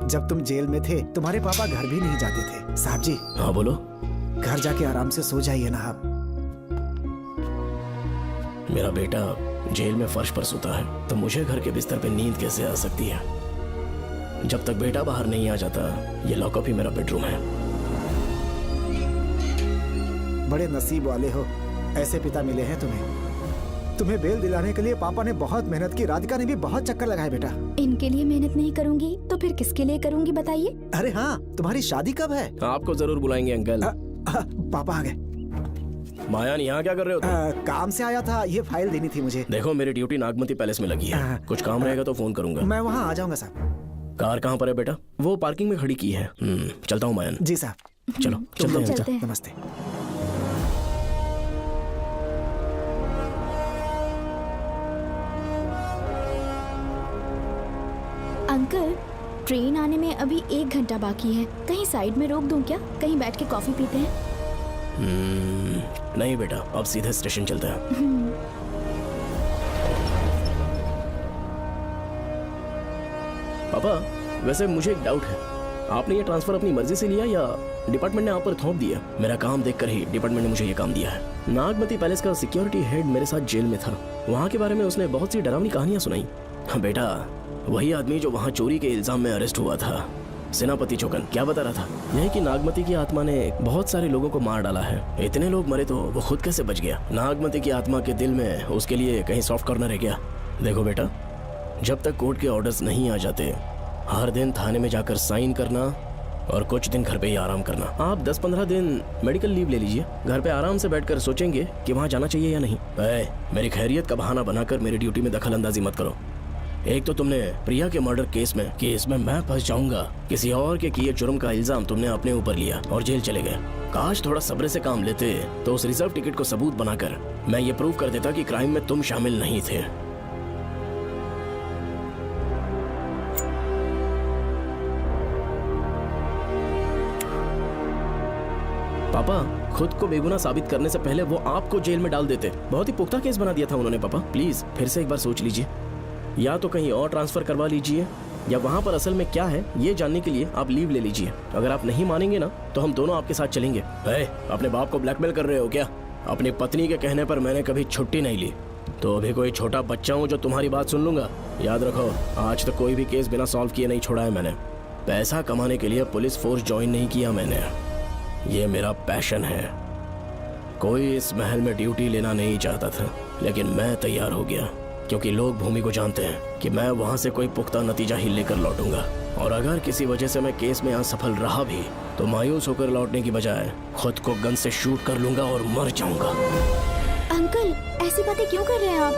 जब तुम जेल में थे तुम्हारे पापा घर भी नहीं जाते थे। साहब जी। हाँ बोलो। घर जाके आराम से सो जाइए ना आप। मेरा बेटा जेल में फर्श पर सोता है तो मुझे घर के बिस्तर पे नींद कैसे आ सकती है? जब तक बेटा बाहर नहीं आ जाता, ये लॉकअप ही मेरा बेडरूम है। बड़े नसीब वाले हो, ऐसे पिता मिले हैं तुम्हें। तुम्हें बेल दिलाने के लिए पापा ने बहुत मेहनत की, राधिका ने भी बहुत चक्कर लगाए बेटा। इनके लिए मेहनत नहीं करूँगी तो फिर किसके लिए करूँगी बताइए? अरे हाँ, तुम्हारी शादी कब है? आपको जरूर बुलाएंगे अंकल। पापा आ गए। मायान, यहाँ क्या कर रहे हो तुम? काम से आया था, ये फाइल देनी थी मुझे। देखो मेरी ड्यूटी नागमती पैलेस में लगी है, कुछ काम रहेगा तो फोन करूंगा। मैं वहाँ आ जाऊंगा साहब। कार कहाँ पर है बेटा? वो पार्किंग में खड़ी की है। चलता हूँ मायान। जी साहब। चलो चलते हैं। नमस्ते। अंकल, ट्रेन आने में अभी 1 घंटा बाकी है, कहीं साइड में रोक दूं क्या? कहीं बैठ के कॉफी पीते हैं? नहीं बेटा, अब सीधे स्टेशन चलते हैं। पापा, वैसे मुझे एक डाउट है, आपने ये ट्रांसफर अपनी मर्जी से लिया या डिपार्टमेंट ने आप पर थोप दिया? मेरा काम देखकर ही डिपार्टमेंट ने मुझे ये काम दिया है। नागमती पैलेस का सिक्योरिटी हेड मेरे साथ जेल में था, वहाँ के बारे में उसने बहुत सी डरावनी कहानियां सुनाई। बेटा, वही आदमी जो वहाँ चोरी के इल्जाम में अरेस्ट हुआ था, सेनापति चौकन, क्या बता रहा था? यही कि नागमती की आत्मा ने बहुत सारे लोगों को मार डाला है। इतने लोग मरे तो वो खुद कैसे बच गया? नागमती की आत्मा के दिल में उसके लिए कहीं सॉफ्ट कॉर्नर है क्या? देखो बेटा, जब तक कोर्ट के ऑर्डर्स नहीं आ जाते, हर दिन थाने में जाकर साइन करना और कुछ दिन घर पे ही आराम करना। आप 10-15 दिन मेडिकल लीव ले लीजिए, घर पे आराम से बैठकर सोचेंगे कि वहाँ जाना चाहिए या नहीं। मेरी खैरियत का बहाना बनाकर मेरी ड्यूटी में दखल अंदाजी मत करो। एक तो तुमने प्रिया के मर्डर केस में कि इसमें मैं फंस जाऊंगा, किसी और के किए जुर्म का इल्जाम तुमने अपने ऊपर लिया और जेल चले गए। काश थोड़ा सब्र से काम लेते तो उस रिजर्व टिकट को सबूत बनाकर मैं ये प्रूव कर देता कि क्राइम में तुम शामिल नहीं थे। पापा, खुद को बेगुनाह साबित करने से पहले वो आपको जेल में डाल देते। बहुत ही पुख्ता केस बना दिया था उन्होंने। पापा प्लीज फिर से एक बार सोच लीजिए, या तो कहीं और ट्रांसफर करवा लीजिए या वहाँ पर असल में क्या है ये जानने के लिए आप लीव ले लीजिए। अगर आप नहीं मानेंगे ना तो हम दोनों आपके साथ चलेंगे। अपने बाप को ब्लैकमेल कर रहे हो क्या? अपनी पत्नी के कहने पर मैंने कभी छुट्टी नहीं ली, तो अभी कोई छोटा बच्चा हूँ जो तुम्हारी बात सुन लूंगा? याद रखो, आज तक कोई भी केस बिना सॉल्व किए नहीं छोड़ा है मैंने। पैसा कमाने के लिए पुलिस फोर्स ज्वाइन नहीं किया मैंने, ये मेरा पैशन है। कोई इस महल में ड्यूटी लेना नहीं चाहता था, लेकिन मैं तैयार हो गया क्योंकि लोग भूमि को जानते हैं कि मैं वहां से कोई पुख्ता नतीजा ही लेकर लौटूंगा। और अगर किसी वजह से मैं केस में असफल रहा भी तो मायूस होकर लौटने की बजाय खुद को गन से शूट कर लूंगा और मर जाऊंगा। अंकल, ऐसी बातें क्यों कर रहे हैं आप?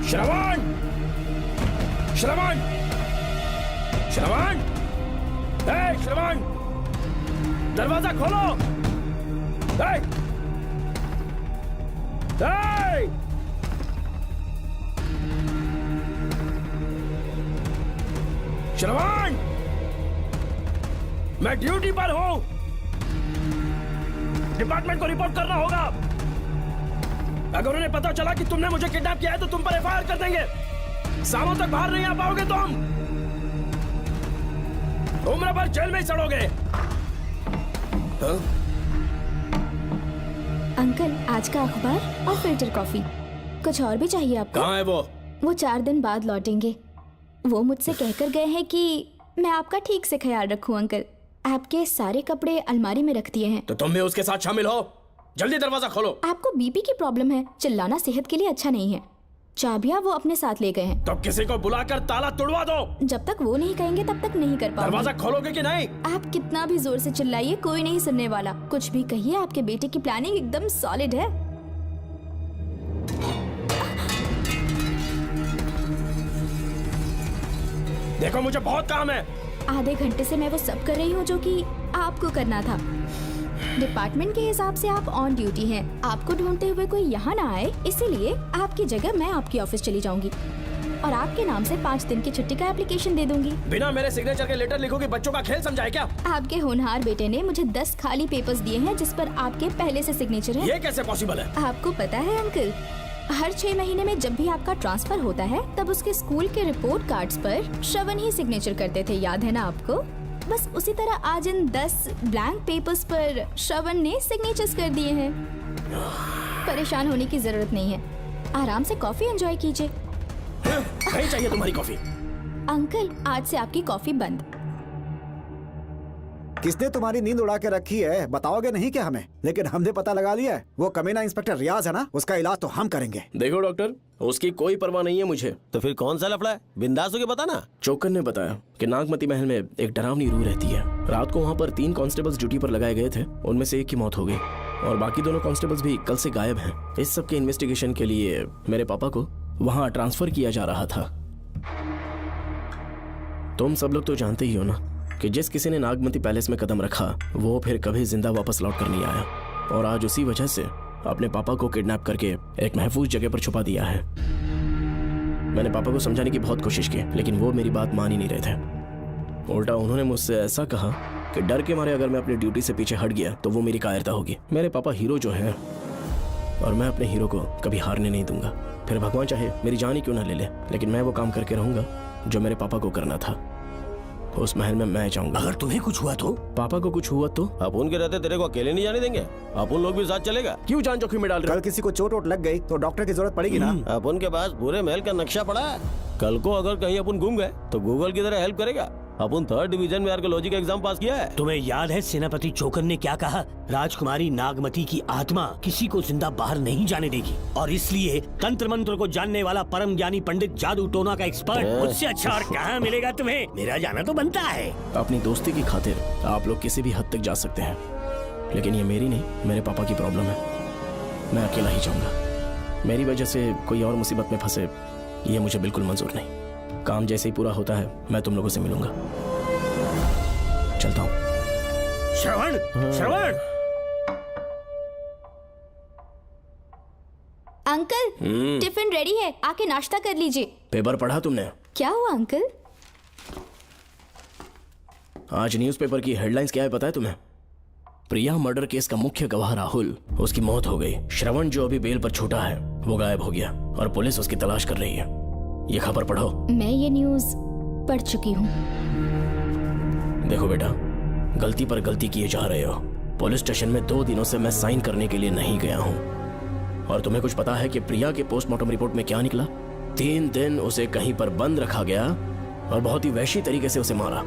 श्रवण! श्रवण! श्रवण! श्रवण! दरवाजा खोलो। ए! ए! श्रवण, मैं ड्यूटी पर हूं। डिपार्टमेंट को रिपोर्ट करना होगा। अगर उन्हें पता चला कि तुमने मुझे किडनैप किया है तो तुम पर एफआईआर कर देंगे। शामों तक बाहर नहीं आ पाओगे तुम। उम्र भर जेल में ही सड़ोगे। अंकल, आज का अखबार और फिल्टर कॉफी। कुछ और भी चाहिए आपको? कहाँ है वो? वो 4 दिन बाद लौटेंगे। वो मुझसे कहकर गए हैं कि मैं आपका ठीक से ख्याल रखूं अंकल। आपके सारे कपड़े अलमारी में रख दिए हैं। तो तुम भी उसके साथ शामिल हो। जल्दी दरवाजा खोलो। आपको बीपी की प्रॉब्लम है, चिल्लाना सेहत के लिए अच्छा नहीं है। चाबियां वो अपने साथ ले गए हैं। तो किसी को बुलाकर ताला तोड़वा दो। जब तक वो नहीं कहेंगे तब तक नहीं कर पाऊंगी। दरवाजा खोलोगे कि नहीं? आप कितना भी जोर से चिल्लाइए, कोई नहीं सुनने वाला। कुछ भी कहिए, आपके बेटे की प्लानिंग एकदम सॉलिड है। देखो, मुझे बहुत काम है। आधे घंटे से मैं वो सब कर रही हूँ जो कि आपको करना था। डिपार्टमेंट के हिसाब से आप ऑन ड्यूटी हैं। आपको ढूंढते हुए कोई यहाँ ना आए, इसीलिए आपकी जगह मैं आपकी ऑफिस चली जाऊंगी और आपके नाम से 5 दिन की छुट्टी का एप्लीकेशन दे दूंगी। बिना मेरे सिग्नेचर के लेटर लिखोगे? बच्चों का खेल समझाए क्या? आपके होनहार बेटे ने मुझे 10 खाली पेपर्स दिए हैं जिस पर आपके पहले से सिग्नेचर है। ये कैसे पॉसिबल है? आपको पता है अंकल, हर 6 महीने में जब भी आपका ट्रांसफर होता है तब उसके स्कूल के रिपोर्ट कार्ड्स पर श्रवण ही सिग्नेचर करते थे, याद है ना आपको? बस उसी तरह आज इन 10 ब्लैंक पेपर्स पर श्रवण ने सिग्नेचर्स कर दिए हैं। परेशान होने की जरूरत नहीं है, आराम से कॉफी एंजॉय कीजिए। नहीं चाहिए तुम्हारी कॉफी। अंकल, आज से आपकी कॉफी बंद। किसने तुम्हारी नींद उड़ा के रखी है बताओगे नहीं क्या हमें? लेकिन हमने पता लगा लिया है, वो कमीना इंस्पेक्टर रियाज है ना, उसका इलाज तो हम करेंगे। देखो डॉक्टर, उसकी कोई परवाह नहीं है मुझे। तो फिर कौन सा लफड़ा है? बिंदास होके बता ना। चौकन ने बताया कि नागमती महल में एक डरावनी रूह रहती है। रात को वहाँ पर 3 कांस्टेबल्स ड्यूटी पर लगाए गए थे, उनमें से एक की मौत हो गई और बाकी दोनों कांस्टेबल्स भी कल से गायब हैं। इस सब के इन्वेस्टिगेशन के लिए मेरे पापा को वहाँ ट्रांसफर किया जा रहा था। तुम सब लोग तो जानते ही हो ना कि जिस किसी ने नागमती पैलेस में कदम रखा वो फिर कभी जिंदा वापस लौट कर नहीं आया, और आज उसी वजह से अपने पापा को किडनैप करके एक महफूज जगह पर छुपा दिया है। मैंने पापा को समझाने की बहुत कोशिश की, लेकिन वो मेरी बात मान ही नहीं रहे थे। उल्टा उन्होंने मुझसे ऐसा कहा कि डर के मारे अगर मैं अपनी ड्यूटी से पीछे हट गया तो वो मेरी कायरता होगी। मेरे पापा हीरो जो है और मैं अपने हीरो को कभी हारने नहीं दूंगा। फिर भगवान चाहे मेरी जान ही क्यों ना ले ले, लेकिन मैं वो काम करके रहूंगा जो मेरे पापा को करना था। उस महल में मैं जाऊंगा। अगर तुम्हें कुछ हुआ तो? पापा को कुछ हुआ तो? अपन के रहते तेरे को अकेले नहीं जाने देंगे। अपन लोग भी साथ चलेगा। क्यों जान जोखिम में डाल रहे? कल किसी को चोट वोट लग गई तो डॉक्टर की जरूरत पड़ेगी ना। अपन के पास पूरे महल का नक्शा पड़ा है। कल को अगर कहीं अपन घूम गए तो गूगल की तरह हेल्प करेगा। अपन 3rd डिवीजन में आर्कियोलॉजी का एग्जाम पास किया है। तुम्हें याद है सेनापति चोकन ने क्या कहा? राजकुमारी नागमती की आत्मा किसी को जिंदा बाहर नहीं जाने देगी, और इसलिए तंत्र मंत्र को जानने वाला परम ज्ञानी पंडित जादू टोना का एक्सपर्ट मुझसे अच्छा और कहाँ मिलेगा तुम्हें? मेरा जाना तो बनता है। अपनी दोस्ती की खातिर आप लोग किसी भी हद तक जा सकते हैं, लेकिन ये मेरी नहीं, मेरे पापा की प्रॉब्लम है। मैं अकेला ही जाऊंगा। मेरी वजह से कोई और मुसीबत में फंसे ये मुझे बिल्कुल मंजूर नहीं। काम जैसे ही पूरा होता है मैं तुम लोगों से मिलूंगा। चलता हूँ। श्रवण, श्रवण। अंकल, टिफिन रेडी है, आके नाश्ता कर लीजिए। पेपर पढ़ा तुमने? क्या हुआ अंकल? आज न्यूज़पेपर की हेडलाइंस क्या है पता है तुम्हें? प्रिया मर्डर केस का मुख्य गवाह राहुल, उसकी मौत हो गई। श्रवण जो अभी बेल पर छूटा है वो गायब हो गया और पुलिस उसकी तलाश कर रही है। ये खबर पढ़ो। मैं ये न्यूज़ पढ़ चुकी हूँ। देखो बेटा, गलती पर गलती किए जा रहे हो। पुलिस स्टेशन में 2 दिनों से मैं साइन करने के लिए नहीं गया हूँ। और तुम्हें कुछ पता है कि प्रिया के पोस्टमार्टम रिपोर्ट में क्या निकला? 3 दिन उसे कहीं पर बंद रखा गया और बहुत ही वैशी तरीके से उसे मारा।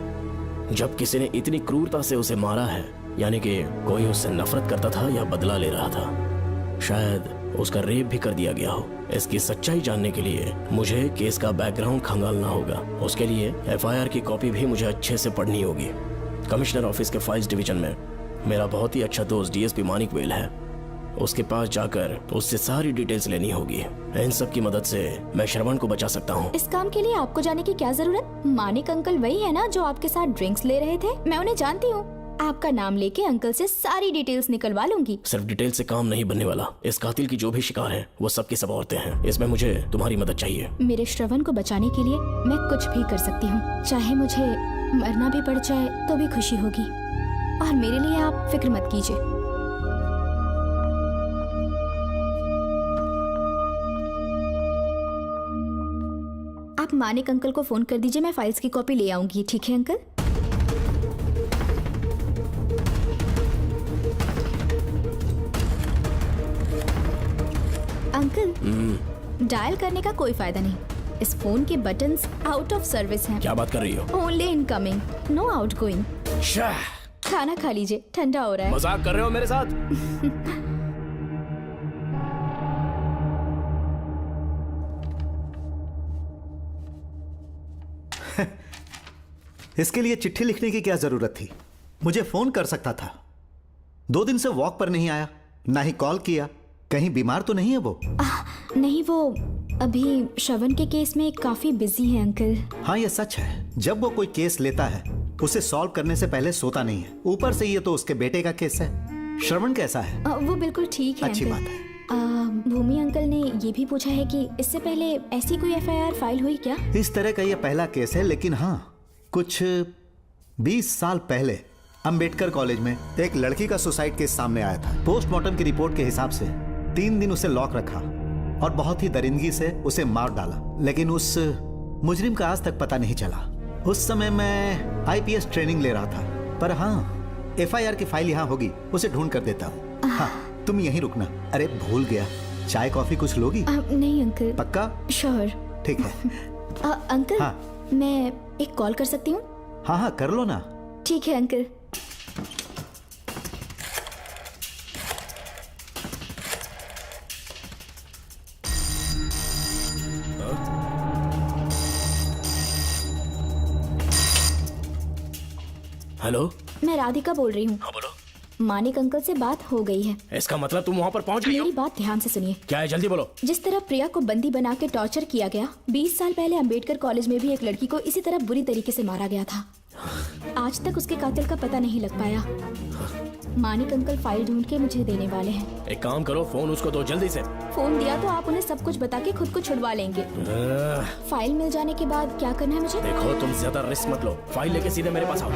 जब किसी ने इतनी क्रूरता से उसे मारा है, यानी कि कोई उससे नफरत करता था या बदला ले रहा था। शायद उसका रेप भी कर दिया गया हो। इसकी सच्चाई जानने के लिए मुझे केस का बैकग्राउंड खंगालना होगा। उसके लिए एफआईआर की कॉपी भी मुझे अच्छे से पढ़नी होगी। कमिश्नर ऑफिस के फाइल्स डिवीजन में मेरा बहुत ही अच्छा दोस्त डीएसपी मानिक वेल है। उसके पास जाकर उससे सारी डिटेल्स लेनी होगी। इन सब की मदद से मैं श्रवण को बचा सकता हूँ। इस काम के लिए आपको जाने की क्या जरूरत? मानिक अंकल वही है ना जो आपके साथ ड्रिंक्स ले रहे थे? मैं उन्हें जानती हूँ। आपका नाम लेके अंकल से सारी डिटेल्स निकलवा लूंगी। सिर्फ डिटेल से काम नहीं बनने वाला। इस कातिल की जो भी शिकार है वो सब की सब औरतें हैं। इसमें मुझे तुम्हारी मदद चाहिए। मेरे श्रवण को बचाने के लिए मैं कुछ भी कर सकती हूँ। चाहे मुझे मरना भी पड़ जाए तो भी खुशी होगी। और मेरे लिए आप फिक्र मत कीजिए। आप मानिक अंकल को फोन कर दीजिए, मैं फाइल्स की कॉपी ले आऊंगी। ठीक है अंकल? अंकल, डायल करने का कोई फायदा नहीं। इस फोन के बटन्स आउट ऑफ सर्विस हैं। क्या बात कर रही हो? Only incoming, no outgoing. खाना खा लीजिए, ठंडा हो रहा है। मजाक कर रहे हो मेरे साथ? इसके लिए चिट्ठी लिखने की क्या जरूरत थी? मुझे फोन कर सकता था। 2 दिन से वॉक पर नहीं आया, ना ही कॉल किया। कहीं बीमार तो नहीं है वो? नहीं, वो अभी श्रवण के केस में काफी बिजी है अंकल। हाँ, ये सच है। जब वो कोई केस लेता है उसे सॉल्व करने से पहले सोता नहीं है। ऊपर से ये तो उसके बेटे का केस है। श्रवण कैसा है? वो बिल्कुल ठीक है। अच्छी अंकल। बात है। भूमि अंकल ने ये भी पूछा है कि इससे पहले ऐसी कोई FIR फाइल हुई क्या? इस तरह का ये पहला केस है, लेकिन हाँ, कुछ 20 साल पहले अंबेडकर कॉलेज में एक लड़की का सुसाइड केस सामने आया था। पोस्टमार्टम की रिपोर्ट के हिसाब से 3 दिन उसे लॉक रखा और बहुत ही दरिंदगी से उसे मार डाला, लेकिन उस मुजरिम का आज तक पता नहीं चला। उस समय मैं IPS ट्रेनिंग ले रहा था। पर हाँ, FIR की फाइल यहाँ होगी, उसे ढूंढ कर देता हूँ। हाँ, तुम यहीं रुकना। अरे भूल गया, चाय कॉफी कुछ लोगी? नहीं अंकल। पक्का? श्योर। ठीक है। अंकल, हाँ। मैं एक कॉल कर सकती हूँ? हाँ हाँ, कर लो ना। ठीक है अंकल। हेलो, मैं राधिका बोल रही हूँ। हाँ बोलो। मानिक अंकल से बात हो गई है। इसका मतलब तुम वहाँ पर पहुँच गई हो? मेरी बात ध्यान से सुनिए। क्या है, जल्दी बोलो। जिस तरह प्रिया को बंदी बना के टॉर्चर किया गया, 20 साल पहले अंबेडकर कॉलेज में भी एक लड़की को इसी तरह बुरी तरीके से मारा गया था। आज तक उसके कातिल का पता नहीं लग पाया। मानिक अंकल फाइल ढूंढ के मुझे देने वाले हैं। एक काम करो, फोन उसको दो जल्दी से। फोन दिया तो आप उन्हें सब कुछ बता के खुद को छुड़वा लेंगे। फाइल मिल जाने के बाद क्या करना है मुझे? देखो, तुम ज्यादा रिस्क मत लो। फाइल लेके सीधे मेरे पास आओ।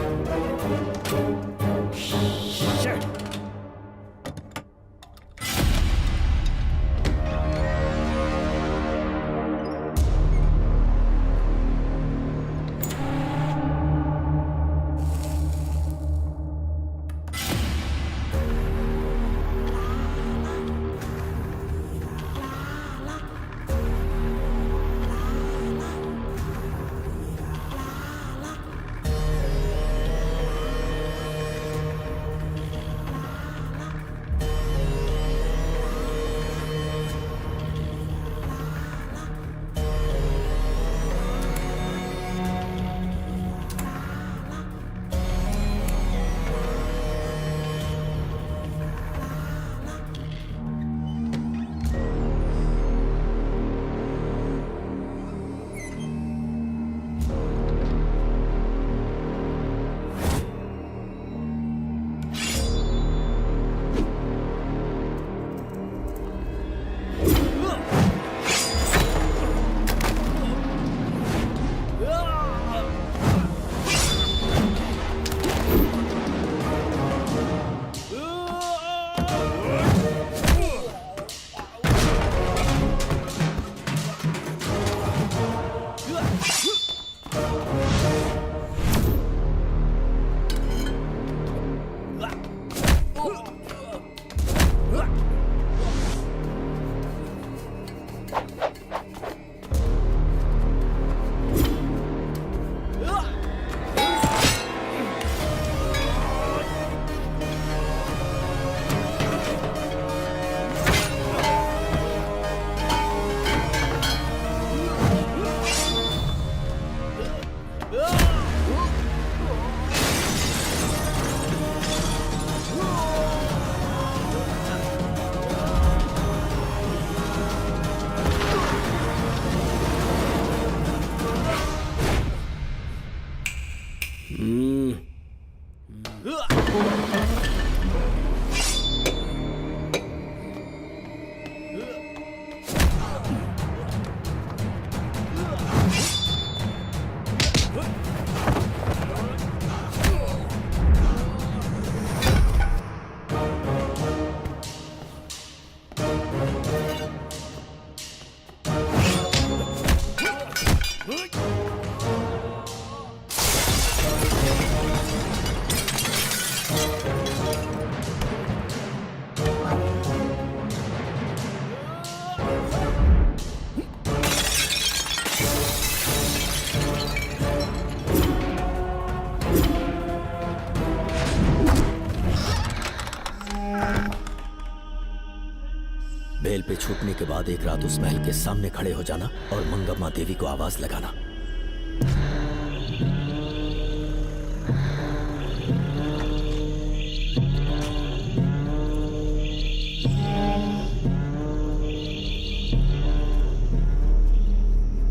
देखने के बाद एक रात उस महल के सामने खड़े हो जाना और मंगम्मा देवी को आवाज लगाना।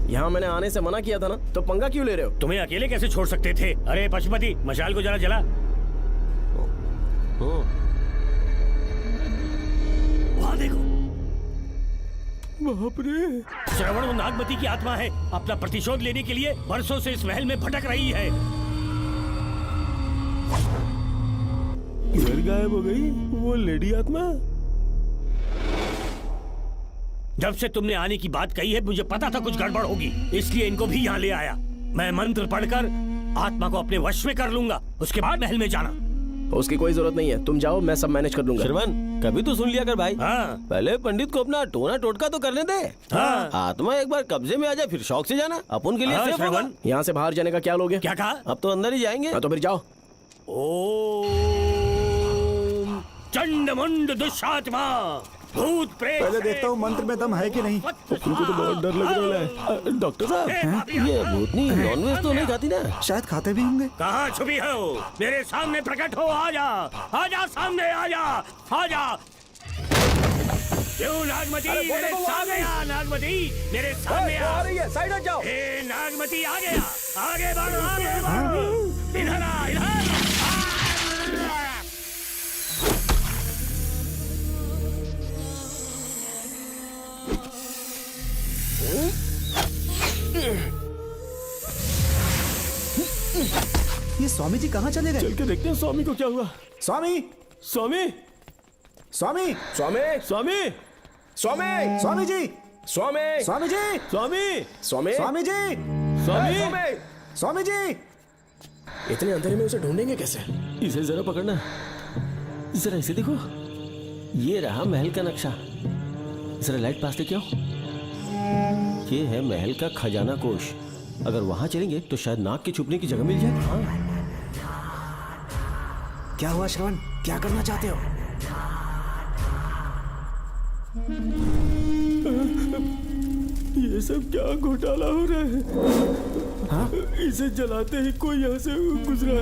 यहाँ मैंने आने से मना किया था ना, तो पंगा क्यों ले रहे हो? तुम्हें अकेले कैसे छोड़ सकते थे? अरे पशुपति, मशाल को जरा जला। वहाँ देखो। बाप रे! श्रवण वो नागमती की आत्मा है, अपना प्रतिशोध लेने के लिए बरसों से इस महल में भटक रही है। घर गायब हो गई वो लेडी आत्मा। जब से तुमने आने की बात कही है मुझे पता था कुछ गड़बड़ होगी, इसलिए इनको भी यहाँ ले आया। मैं मंत्र पढ़कर आत्मा को अपने वश में कर लूंगा, उसके बाद महल में जाना। उसकी कोई जरूरत नहीं है, तुम जाओ, मैं सब मैनेज कर लूंगा। श्रवण, कभी तो सुन लिया कर भाई। हाँ। पहले पंडित को अपना टोना टोटका तो करने दे। हाँ। आत्मा एक बार कब्जे में आ जाए फिर शौक से जाना, अपन के लिए हाँ, सेफ होगा। श्रवण। यहाँ से बाहर जाने का क्या लोगे? क्या कहा? अब तो अंदर ही जाएंगे। हाँ, तो फिर जाओ। ओम चंडमुंड दुष्टात्मा भूत प्रेत। पहले देखता हूँ मंत्र में दम है कि नहीं। तुमको तो बहुत डर लग रहा है। डॉक्टर साहब, ये भूतनी नॉनवेज तो नहीं खाती ना? शायद खाते भी होंगे। कहाँ छुपी हो? मेरे सामने प्रकट हो, आजा, आजा सामने, आजा, आजा। क्यों नागमती मेरे सामने आ, नागमती मेरे सामने आ। साइड हट जाओ। ए नागमती आ गया, आगे बढ़, आगे बढ़, इधर आ, इधर। ये स्वामी जी कहाँ चले गए? चल के देखते हैं स्वामी को क्या हुआ। स्वामी, स्वामी, स्वामी, स्वामी, स्वामी, स्वामी, स्वामी जी, स्वामी, स्वामी जी, स्वामी, स्वामी, स्वामी जी, स्वामी, स्वामी जी। इतने अंधेरे में उसे ढूंढेंगे कैसे? इसे जरा पकड़ना, जरा इसे देखो, ये रहा महल का नक्शा। जरा लाइट पास लेके आओ। ये है महल का खजाना कोष। अगर वहां चलेंगे तो शायद नाग के छुपने की जगह मिल जाए। हाँ। क्या हुआ श्रवण, क्या करना चाहते हो? ये सब क्या घोटाला हो रहा है? हाँ? इसे जलाते ही कोई यहाँ से गुजरा है।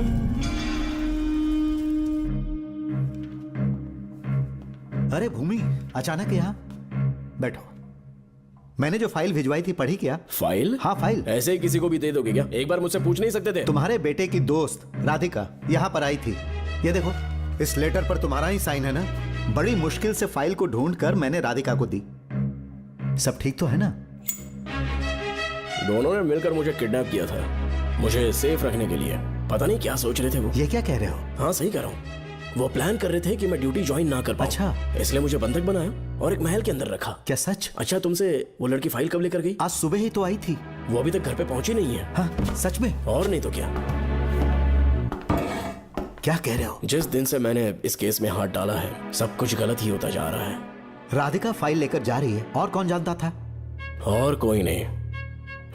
अरे भूमि, अचानक यहाँ? बैठो। मैंने जो फाइल भिजवाई थी पढ़ी क्या? फाइल? हाँ फाइल। ऐसे ही किसी को भी दे दोगे क्या? एक बार मुझसे पूछ नहीं सकते थे? तुम्हारे बेटे की दोस्त राधिका यहाँ पर आई थी। ये देखो, इस लेटर पर तुम्हारा ही साइन है ना? बड़ी मुश्किल से फाइल को ढूंढ कर मैंने राधिका को दी। सब ठीक तो है ना? दोनों ने मिलकर मुझे किडनैप किया था, मुझे सेफ रखने के लिए। पता नहीं क्या सोच रहे थे वो। ये क्या कह रहे हो? हाँ सही कह रहा हूँ। वो प्लान कर रहे थे कि मैं ड्यूटी ज्वाइन ना कर पाऊं। अच्छा। इसलिए मुझे बंधक बनाया और एक महल के अंदर रखा। क्या सच? अच्छा, तुमसे वो लड़की फाइल कब लेकर गई? आज सुबह ही तो आई थी। वो अभी तक घर पे पहुंची नहीं है। हाँ, सच में? और नहीं तो क्या। क्या कह रहे हो? जिस दिन से मैंने इस केस में हाथ डाला है सब कुछ गलत ही होता जा रहा है। राधिका फाइल लेकर जा रही है, और कौन जानता था? और कोई नहीं।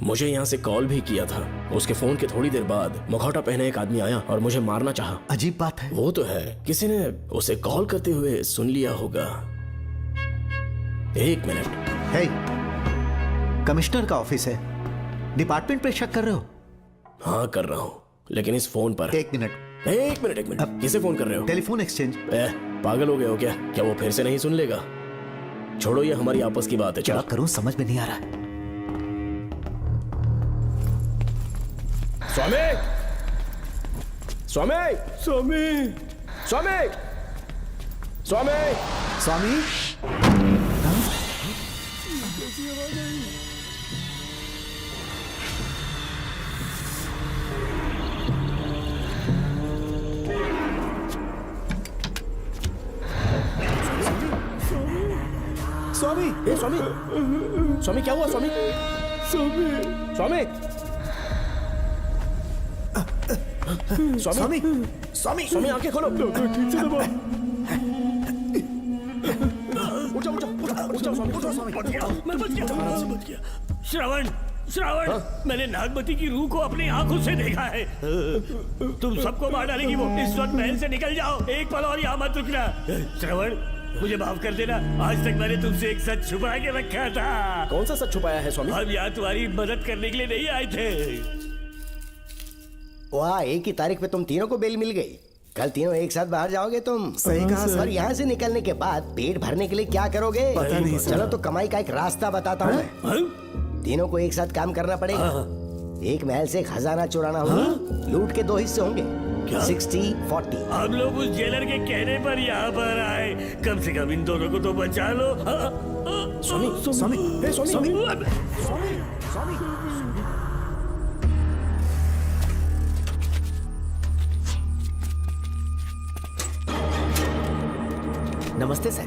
मुझे यहाँ से कॉल भी किया था। उसके फोन के थोड़ी देर बाद मुखौटा पहने एक आदमी आया और मुझे मारना चाहा। अजीब बात है। वो तो है, किसी ने उसे कॉल करते हुए सुन लिया होगा। एक मिनट। हे, कमिश्नर का ऑफिस है, डिपार्टमेंट पे शक कर रहे हो? हाँ कर रहा हूँ, लेकिन इस फोन पर। एक मिनट, एक मिनट। किसे फोन कर रहे हो? Telephone exchange. पागल हो गए हो क्या? क्या वो फिर से नहीं सुन लेगा? छोड़ो, ये हमारी आपस की बात है। क्या करूं समझ में नहीं आ रहा। स्वामी, स्वामी, स्वामी, स्वामी, स्वामी, स्वामी। स्वामी, स्वामी, स्वामी क्या हुआ? स्वामी, स्वामी, स्वामी, स्वामी, स्वामी, स्वामी आंखें खोलो। डॉक्टर ठीक से दबाओ। उठो, उठो, उठो, स्वामी, उठो, स्वामी। मैं बच गया। श्रवण, श्रवण, मैंने नागमती की रूह को अपनी आंखों से देखा है। तुम सबको मार डालेगी वो। इस वक्त महल से निकल जाओ, एक पल और यहाँ मत रुकना। श्रवण, मुझे माफ कर देना, आज तक मैंने तुमसे एक सच छुपा के रखा था। कौन सा सच छुपाया है स्वामी? हम यहाँ तुम्हारी मदद करने के लिए नहीं आए थे। वाह, एक ही तारीख पे तुम तीनों को बेल मिल गई। कल तीनों एक साथ बाहर जाओगे तुम। सही कहा सर। और यहाँ से निकलने के बाद पेट भरने के लिए क्या करोगे? पता नहीं सर। चलो तो कमाई का एक रास्ता बताता हूँ मैं। तीनों को एक साथ काम करना पड़ेगा। एक महल से खजाना चुराना होगा। लूट के 2 हिस्से होंगे, 60-40। हम लोग उस जेलर के कहने पर यहाँ पर आए, कम से कम इन दोनों को तो बचा लो। स्वामी स्वामी, हे स्वामी, स्वामी, नमस्ते सर।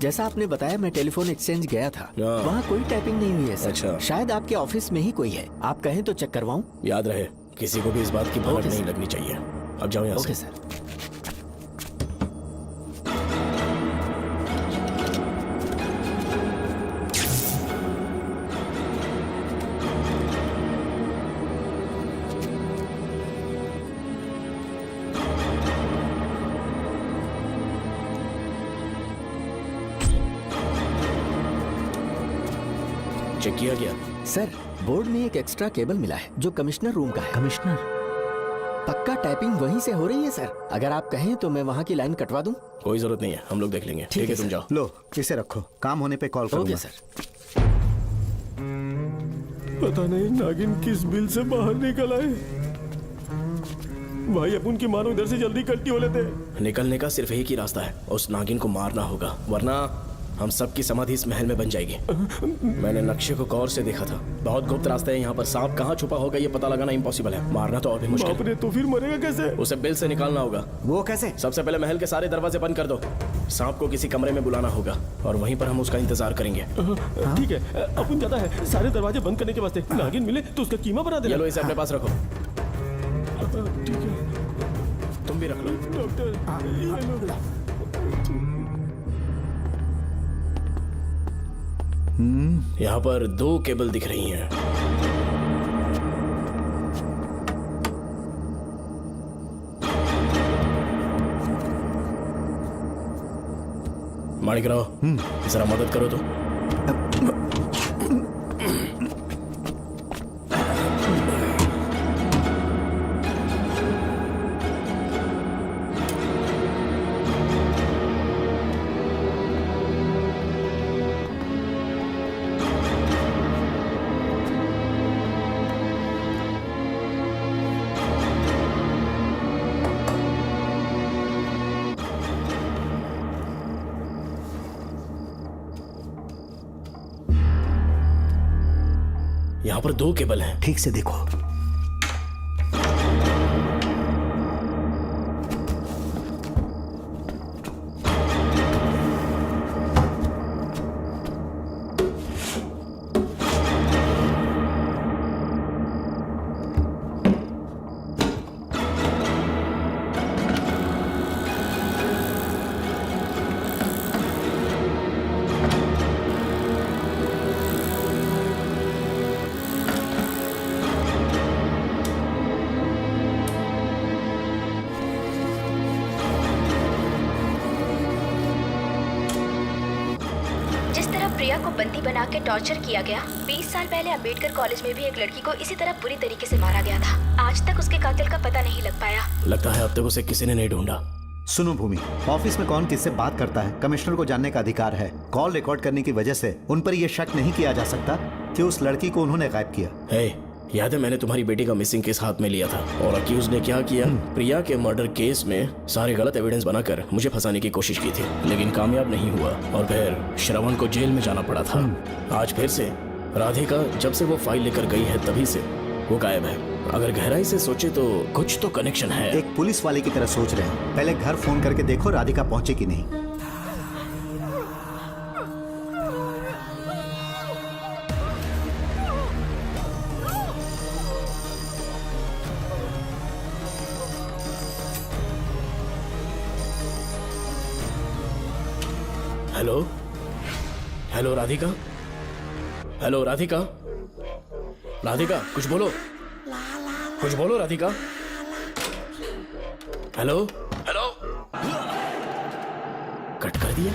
जैसा आपने बताया मैं टेलीफोन एक्सचेंज गया था, हाँ। वहाँ कोई टाइपिंग नहीं हुई है सर। अच्छा। शायद आपके ऑफिस में ही कोई है, आप कहें तो चेक करवाऊं? याद रहे, किसी को भी इस बात की भनक ओके नहीं सर। लगनी चाहिए। अब जाओ यहाँ ओके से। सर। चेक किया गया? सर, बोर्ड में एक एक्स्ट्रा केबल मिला है जो कमिश्नर रूम का है। कमिश्नर, पक्का टाइपिंग वहीं से हो रही है सर। अगर आप कहें तो मैं वहाँ की लाइन कटवा दूं? कोई जरूरत नहीं है, हम लोग देख लेंगे। ठीक है, तुम जाओ। लो इसे रखो, काम होने पे कॉल करूंगा। Okay sir. पता नहीं नागिन किस बिल से बाहर निकल आए। भाई अपन की मानो इधर से जल्दी कट्टी हो लेते। निकलने का सिर्फ एक ही रास्ता है, उस नागिन को मारना होगा, वरना हम सबकी समाधि इस महल में बन जाएगी। मैंने नक्शे को गौर से देखा था, बहुत गुप्त रास्ता है यहाँ पर। सांप कहाँ छुपा होगा ये पता लगाना इम्पॉसिबल है, मारना तो और भी मुश्किल। बाप रे, तो फिर मरेगा कैसे? उसे बिल से निकालना होगा। वो कैसे? सबसे पहले महल के सारे दरवाजे बंद कर दो। सांप को किसी कमरे में बुलाना होगा और वहीं पर हम उसका इंतजार करेंगे। ठीक है, अपन जाता है सारे दरवाजे बंद करने के वास्ते। नागिन मिले तो उसका कीमा बना देना। चलो इसे अपने पास रखो। ठीक है, तुम भी रख लो। डॉक्टर ये लो। यहाँ पर 2 केबल दिख रही हैं। माणिकराव, जरा मदद करो तो। यहाँ पर 2 केबल हैं। ठीक से देखो। प्रिया को बंदी बना के टॉर्चर किया गया, 20 साल पहले अंबेडकर कॉलेज में भी एक लड़की को इसी तरह बुरी तरीके से मारा गया था। आज तक उसके कातिल का पता नहीं लग पाया। लगता है अब तक उसे किसी ने नहीं ढूंढा। सुनो भूमि, ऑफिस में कौन किससे बात करता है कमिश्नर को जानने का अधिकार है। कॉल रिकॉर्ड करने की वजह से उन पर यह शक नहीं किया जा सकता कि उस लड़की को उन्होंने गायब किया। याद है मैंने तुम्हारी बेटी का मिसिंग केस हाथ में लिया था और अक्यूज ने क्या किया, प्रिया के मर्डर केस में सारे गलत एविडेंस बनाकर मुझे फंसाने की कोशिश की थी, लेकिन कामयाब नहीं हुआ और फिर श्रवण को जेल में जाना पड़ा था। आज फिर से राधिका जब से वो फाइल लेकर गई है तभी से वो गायब है। अगर गहराई से सोचे तो कुछ तो कनेक्शन है। एक पुलिस वाले की तरह सोच रहे हैं। पहले घर फोन करके देखो राधिका पहुंचे कि नहीं। Hello hello Radhika, hello Radhika, Radhika कुछ बोलो, कुछ बोलो राधिका। हेलो हेलो, कट कर दिया।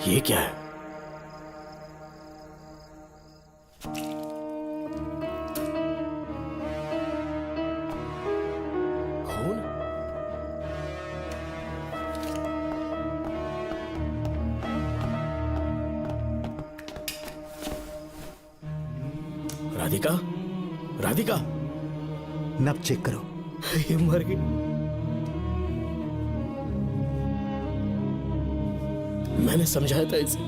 ये क्या है? खून? राधिका, राधिका, नब चेक करो। ये मर गई। मैंने समझाया था इसे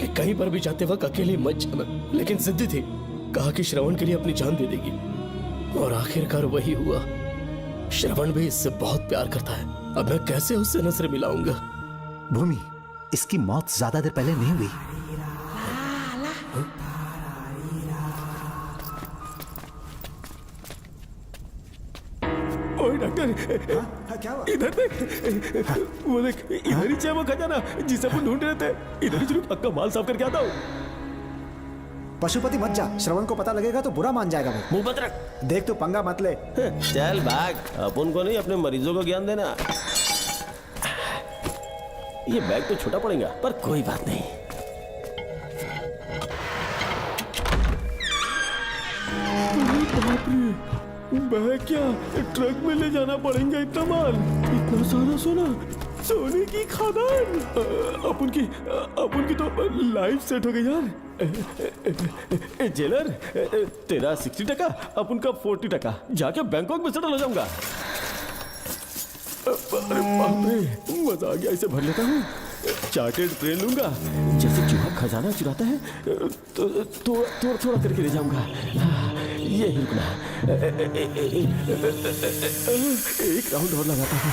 कि कहीं पर भी जाते वक्त अकेले मत जाना, लेकिन जिद्दी थी। कहा कि श्रवण के लिए अपनी जान दे देगी, और आखिरकार वही हुआ। श्रवण भी इससे बहुत प्यार करता है। अब मैं कैसे उससे नजर मिलाऊंगा? भूमि, इसकी मौत ज्यादा देर पहले नहीं हुई। ओए डॉक्टर, क्या हुआ? इधर देख, वो देख, इधर ही वो खजाना जिसे अपन ढूंढ रहे थे। इधर ही जरूर पक्का माल साफ करके आता हूँ। पशुपति मत जा, श्रवण को पता लगेगा तो बुरा मान जाएगा वो। मुंह मत रख। देख तू पंगा मत ले। चल भाग, अपन को नहीं अपने मरीजों को ज्ञान देना। ये बैग तो छोटा पड़ेगा, पर कोई बात नहीं। बैग क्या ट्रक में ले जाना पड़ेगा? इतना माल, इतना सारा सोना, सोने की खदान। अपन की तो लाइफ सेट हो गई यार। जेलर, तेरा 60%, अपन का 40%। जाके बैंकॉक में सेटल हो जाऊंगा। अरे बाप रे, मजा आ गया। इसे भर लेता हूँ। चार्टेड ट्रेन लूंगा। जैसे चूहा खजाना चुराता है तो थोड़ा थोड़ा करके ले जाऊंगा। ये ही रुकना। एक राउंड और लगाता हूँ।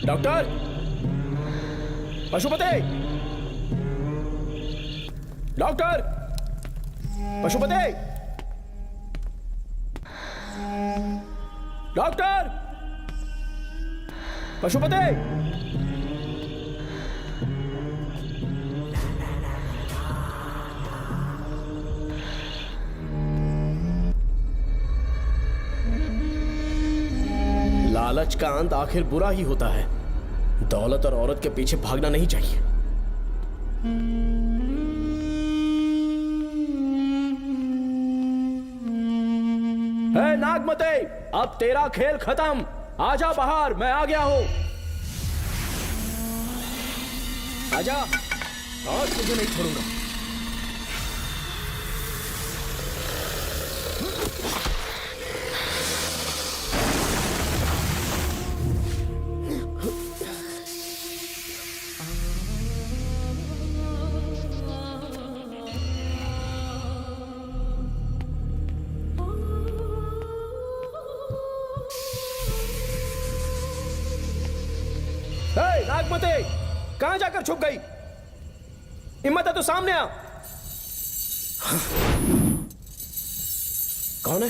Doctor, Pashupati, doctor, Pashupati, doctor, Pashupati. लालच का अंत आखिर बुरा ही होता है। दौलत और औरत के पीछे भागना नहीं चाहिए। हे नागमते, अब तेरा खेल खत्म। आजा बाहर, मैं आ गया हूं। आजा, आज तुझे नहीं छोड़ूंगा। नागमते, कहां जाकर छुप गई? हिम्मत है तो सामने आ। कौन है?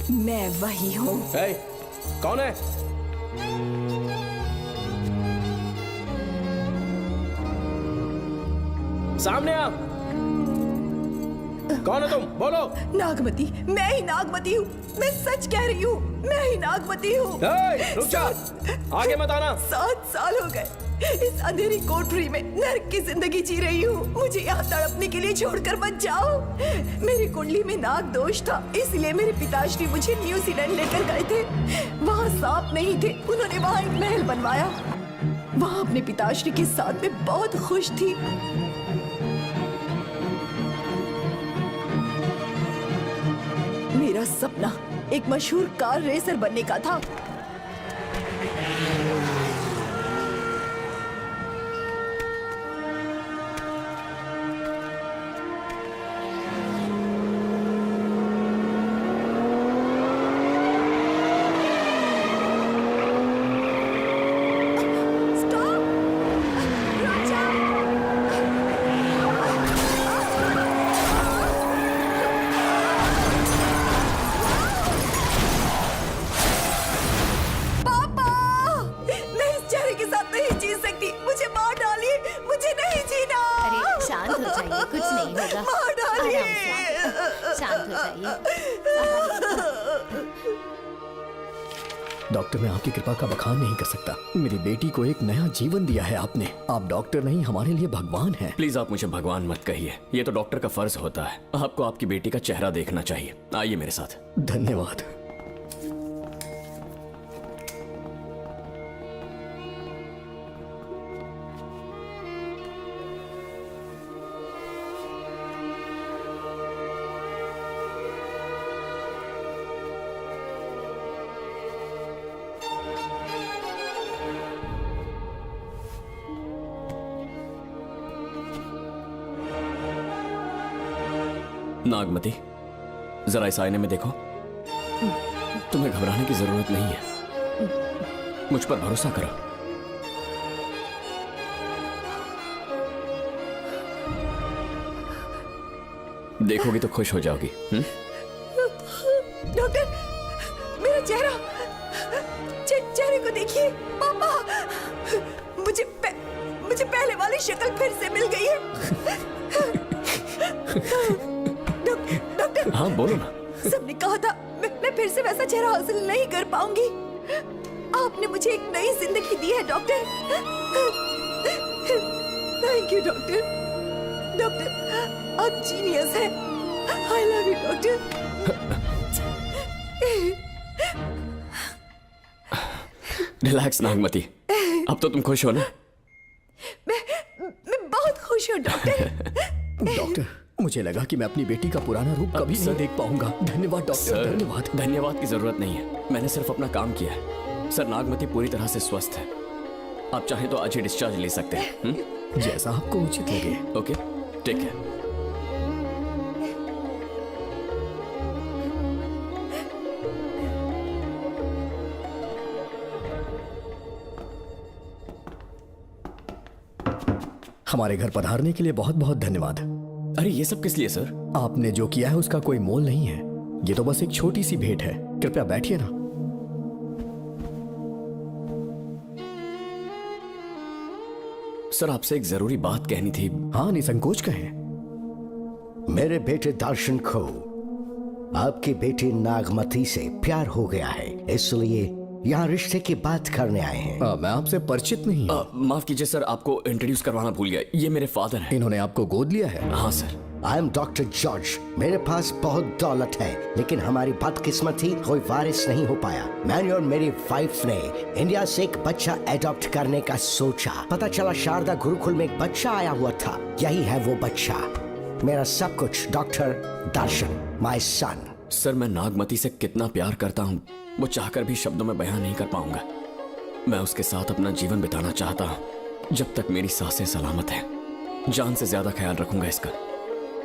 मैं वही हूँ। कौन है? सामने आ। कौन है तुम? बोलो। नागमती, मैं ही नागमती हूँ। मैं सच कह रही हूँ, मैं ही नागमती हूँ। रुक जा, आगे मत आना। 7 साल हो गए इस अंधेरी कोठरी में नर्क की जिंदगी जी रही हूँ। मुझे यहाँ तड़पने के लिए छोड़कर मत जाओ। मेरी कुंडली में नाग दोष था, इसलिए मेरे पिताश्री मुझे न्यूजीलैंड लेकर गए थे। वहाँ सांप नहीं थे, उन्होंने वहाँ एक महल बनवाया। वहाँ अपने पिताश्री के साथ में बहुत खुश थी। मेरा सपना एक मशहूर कार रेसर बनने का था। डॉक्टर, मैं आपकी कृपा का बखान नहीं कर सकता। मेरी बेटी को एक नया जीवन दिया है आपने। आप डॉक्टर नहीं, हमारे लिए भगवान हैं। प्लीज आप मुझे भगवान मत कहिए, ये तो डॉक्टर का फर्ज होता है। आपको आपकी बेटी का चेहरा देखना चाहिए। आइए मेरे साथ। धन्यवाद। नागमती, जरा इस आईने में देखो। तुम्हें घबराने की जरूरत नहीं है, मुझ पर भरोसा करो। देखोगी तो खुश हो जाओगी। डॉक्टर, मेरा चेहरा, चेहरे को देखिए। पापा, मुझे पहले वाली शक्ल फिर से मिल गई है। डॉक्टर, हाँ बोलो ना। सबने कहा था मैं फिर से वैसा चेहरा हासिल नहीं कर पाऊंगी। आपने मुझे एक नई जिंदगी दी है doctor. Thank you doctor. Doctor, आप जीनियस हैं। I love you doctor. Relax Nagmati, अब तो तुम खुश हो ना? मैं बहुत खुश हूँ डॉक्टर। डॉक्टर, मुझे लगा कि मैं अपनी बेटी का पुराना रूप कभी नहीं देख पाऊंगा। धन्यवाद डॉक्टर, धन्यवाद। धन्यवाद की जरूरत नहीं है, मैंने सिर्फ अपना काम किया है। सर, नागमती पूरी तरह से स्वस्थ है। आप चाहें तो आज ही डिस्चार्ज ले सकते हैं। जैसा आपको उचित लगे। Okay, take care. हमारे घर पधारने के लिए बहुत बहुत धन्यवाद। अरे ये सब किस लिए सर? आपने जो किया है उसका कोई मोल नहीं है। ये तो बस एक छोटी सी भेंट है। कृपया बैठिए ना। सर, आपसे एक जरूरी बात कहनी थी। हाँ, निसंकोच कहें। मेरे बेटे दर्शन को आपकी बेटी नागमती से प्यार हो गया है, इसलिए यहाँ रिश्ते की बात करने आए हैं। मैं आपसे परिचित नहीं हूँ। माफ कीजिए सर, आपको इंट्रोड्यूस करवाना भूल गया। ये मेरे फादर हैं। इन्होंने आपको गोद लिया है? हाँ sir. I am doctor George. मेरे पास बहुत दौलत है, लेकिन हमारी बदकिस्मत थी, कोई वारिस नहीं हो पाया। मैंने और मेरी वाइफ ने इंडिया से एक बच्चा एडॉप्ट करने का सोचा। पता चला शारदा गुरुकुल में एक बच्चा आया हुआ था। यही है वो बच्चा, मेरा सब कुछ। Doctor Darshan, my son. Sir, मैं नागमती से कितना प्यार करता हूँ, वो चाहकर भी शब्दों में बयान नहीं कर पाऊंगा। मैं उसके साथ अपना जीवन बिताना चाहता हूँ, जब तक मेरी सांसें सलामत हैं। जान से ज्यादा ख्याल रखूंगा इसका।